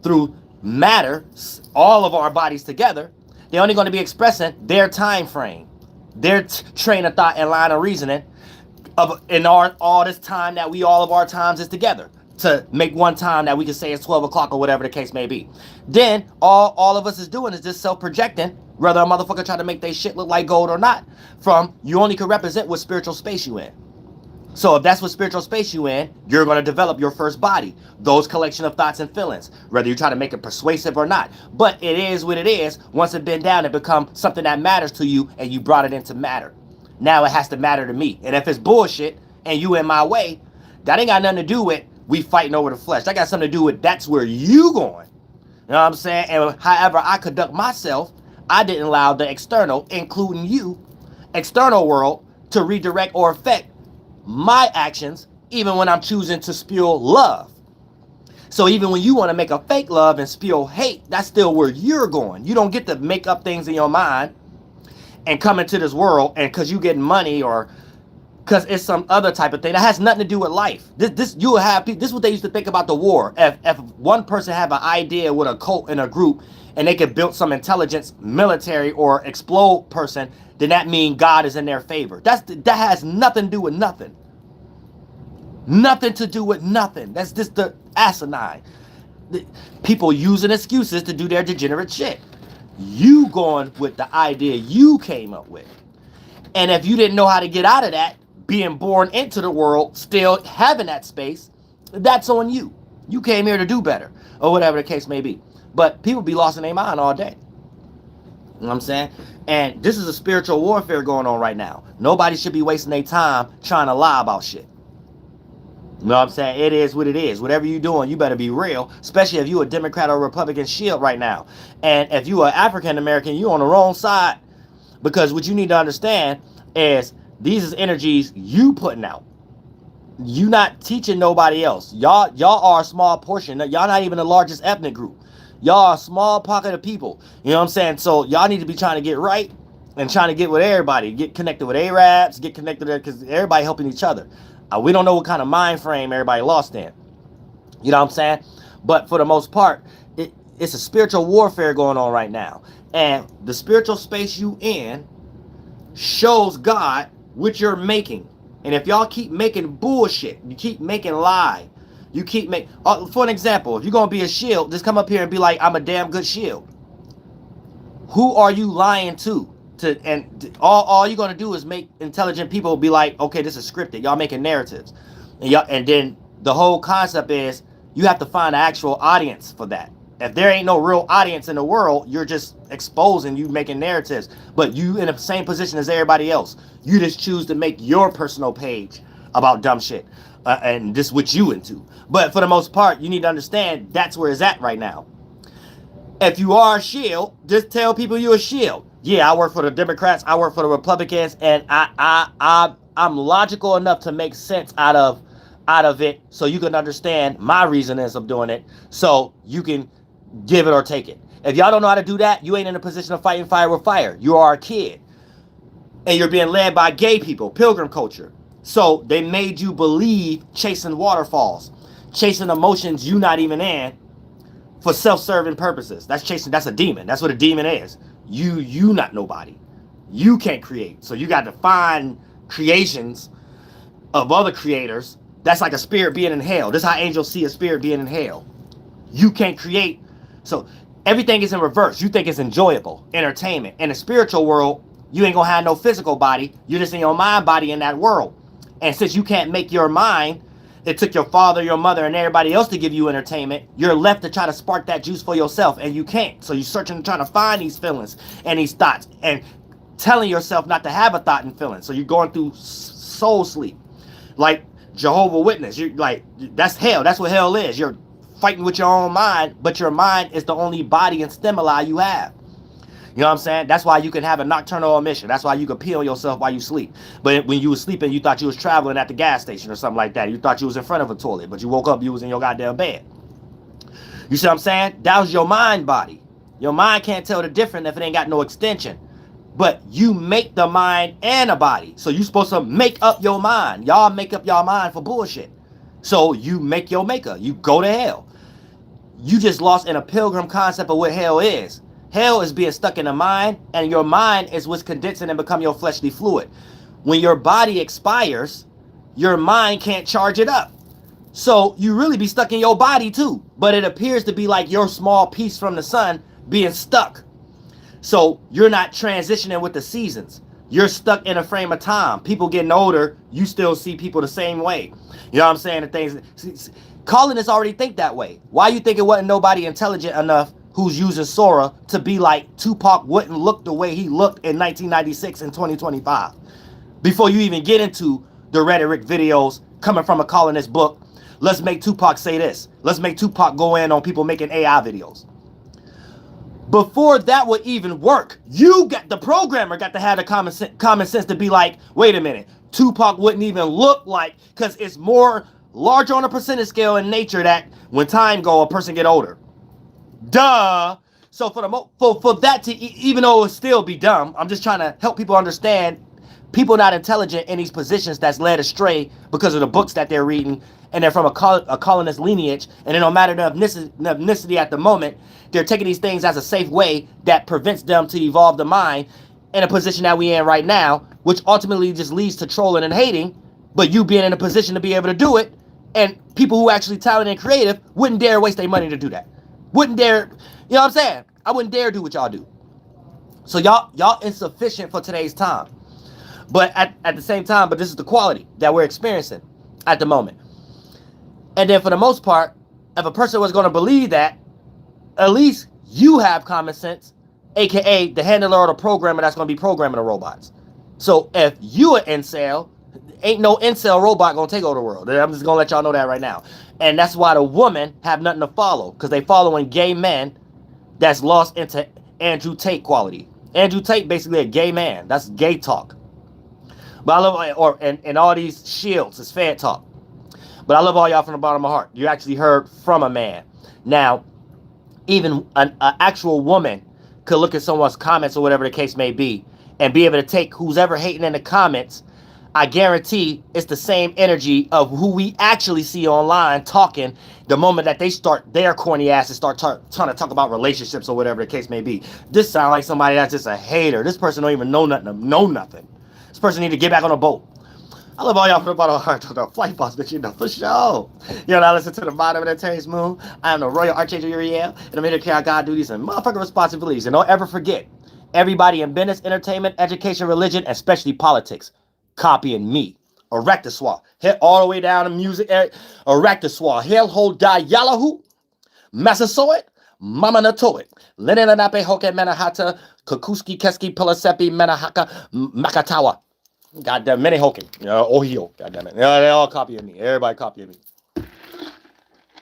through matter, all of our bodies together, they're only going to be expressing their time frame, their train of thought and line of reasoning in all this time that we all of our times is together to make one time that we can say it's 12 o'clock or whatever the case may be. Then all of us is doing is just self-projecting, whether a motherfucker try to make their shit look like gold or not, from you only can represent what spiritual space you in. So if that's what spiritual space you in, you're going to develop your first body, those collection of thoughts and feelings, whether you try to make it persuasive or not. But it is what it is. Once it's been down, it becomes something that matters to you and you brought it into matter. Now it has to matter to me. And if it's bullshit and you in my way, that ain't got nothing to do with we fighting over the flesh. That got something to do with that's where you going. You know what I'm saying? And however I conduct myself, I didn't allow the external, including you, external world, to redirect or affect my actions, even when I'm choosing to spew love. So even when you want to make a fake love and spew hate, that's still where you're going. You don't get to make up things in your mind and come into this world and because you getting money or because it's some other type of thing that has nothing to do with life. This you have people. This is what they used to think about the war. If one person have an idea with a cult in a group and they could build some intelligence, military or explode person, then that means God is in their favor. That has nothing to do with nothing. Nothing to do with nothing. That's just the asinine. People using excuses to do their degenerate shit. You going with the idea you came up with. And if you didn't know how to get out of that, being born into the world, still having that space, that's on you. You came here to do better, or whatever the case may be. But people be lost in their mind all day. You know what I'm saying? And this is a spiritual warfare going on right now. Nobody should be wasting their time trying to lie about shit. You know what I'm saying? It is what it is. Whatever you're doing, you better be real, especially if you're a Democrat or Republican shield right now. And if you are African American, you're on the wrong side. Because what you need to understand is these is energies you putting out. You not teaching nobody else. Y'all are a small portion. Y'all not even the largest ethnic group. Y'all are a small pocket of people. You know what I'm saying? So y'all need to be trying to get right and trying to get with everybody. Get connected with Arabs. Get connected with because everybody helping each other. We don't know what kind of mind frame everybody lost in. You know what I'm saying? But for the most part, it's a spiritual warfare going on right now. And the spiritual space you in shows God what you're making. And if y'all keep making bullshit, you keep making lie, you keep make. For an example, if you're gonna be a shield, just come up here and be like, I'm a damn good shield. Who are you lying to? And all you're gonna do is make intelligent people be like, okay, this is scripted. Y'all making narratives, and then the whole concept is you have to find an actual audience for that. If there ain't no real audience in the world, you're just exposing, you making narratives, but you in the same position as everybody else. You just choose to make your personal page about dumb shit, and this what you into. But for the most part, you need to understand that's where it's at right now. If you are a shield, just tell people you're a shield. Yeah, I work for the Democrats, I work for the Republicans, and I'm logical enough to make sense out of it, so you can understand my reasonings of doing it, so you can give it or take it. If y'all don't know how to do that, you ain't in a position of fighting fire with fire. You are a kid, and you're being led by gay people, pilgrim culture. So they made you believe chasing waterfalls, chasing emotions you not even in, for self-serving purposes. That's chasing. That's a demon. That's what a demon is. You not nobody. You can't create. So you got to find creations of other creators. That's like a spirit being in hell. This is how angels see a spirit being in hell. You can't create. So everything is in reverse. You think it's enjoyable, entertainment. In the spiritual world, you ain't gonna have no physical body. You're just in your mind body in that world. And since you can't make your mind, it took your father, your mother, and everybody else to give you entertainment. You're left to try to spark that juice for yourself, and you can't. So you're searching and trying to find these feelings and these thoughts, and telling yourself not to have a thought and feeling. So you're going through soul sleep, like Jehovah's Witness. You're like, that's hell. That's what hell is. You're fighting with your own mind, but your mind is the only body and stimuli you have. You know what I'm saying? That's why you can have a nocturnal emission. That's why you can pee on yourself while you sleep. But when you was sleeping, you thought you was traveling at the gas station or something like that. You thought you was in front of a toilet, but you woke up, you was in your goddamn bed. You see what I'm saying? That was your mind body. Your mind can't tell the difference if it ain't got no extension. But you make the mind and a body. So you supposed to make up your mind. Y'all make up your mind for bullshit. So you make your maker. You go to hell. You just lost in a pilgrim concept of what hell is. Hell is being stuck in the mind, and your mind is what's condensing and become your fleshly fluid. When your body expires, your mind can't charge it up. So you really be stuck in your body too. But it appears to be like your small piece from the sun being stuck. So you're not transitioning with the seasons. You're stuck in a frame of time. People getting older, you still see people the same way. You know what I'm saying? The things, colonists already think that way. Why you think it wasn't nobody intelligent enough who's using Sora to be like Tupac wouldn't look the way he looked in 1996 and 2025? Before you even get into the rhetoric videos coming from a colonist book, let's make Tupac say this. Let's make Tupac go in on people making AI videos. Before that would even work, the programmer got to have the common sense to be like, wait a minute, Tupac wouldn't even look like, because it's more larger on a percentage scale in nature that when time go, a person get older. Duh. So for that to, even though it would still be dumb, I'm just trying to help people understand, people not intelligent in these positions that's led astray because of the books that they're reading, and they're from a colonist lineage, and it don't matter the ethnicity at the moment, they're taking these things as a safe way that prevents them to evolve the mind in a position that we in right now, which ultimately just leads to trolling and hating, but you being in a position to be able to do it, and people who are actually talented and creative wouldn't dare waste their money to do that. Wouldn't dare, you know what I'm saying? I wouldn't dare do what y'all do. So y'all insufficient for today's time. But at the same time, but this is the quality that we're experiencing at the moment. And then for the most part, if a person was going to believe that, at least you have common sense, aka the handler or the programmer that's going to be programming the robots. So if you an incel, ain't no incel robot going to take over the world. I'm just going to let y'all know that right now. And that's why the women have nothing to follow, because they following gay men that's lost into Andrew Tate quality. Andrew Tate basically a gay man. That's gay talk. But I love, and all these shields is fan talk. But I love all y'all from the bottom of my heart. You actually heard from a man. Now, even an actual woman could look at someone's comments or whatever the case may be and be able to take who's ever hating in the comments I guarantee it's the same energy of who we actually see online talking the moment that they start their corny asses start trying to talk about relationships or whatever the case may be. This sounds like somebody that's just a hater. This person don't even know nothing. This person need to get back on a boat. I love all y'all for about the flight boss, but you know, for sure. You know, I listen to the bottom of the Terry's Moon. I am the Royal Archangel Uriel, and I'm here to carry God duties and motherfucking responsibilities. And don't ever forget, everybody in business, entertainment, education, religion, and especially politics, copying me. Erecta Swah. Hit all the way down to music. Erecta Swah. Hail hold die Yallahu. Massasoit. Mama Natoit. Lenina Nape Hoke Manahata. Kukuski Keski Pilasepi Manahaka Makatawa. Goddamn, many hoking. Ohio. Goddamn it. Yeah, they all copying me. Everybody copying me.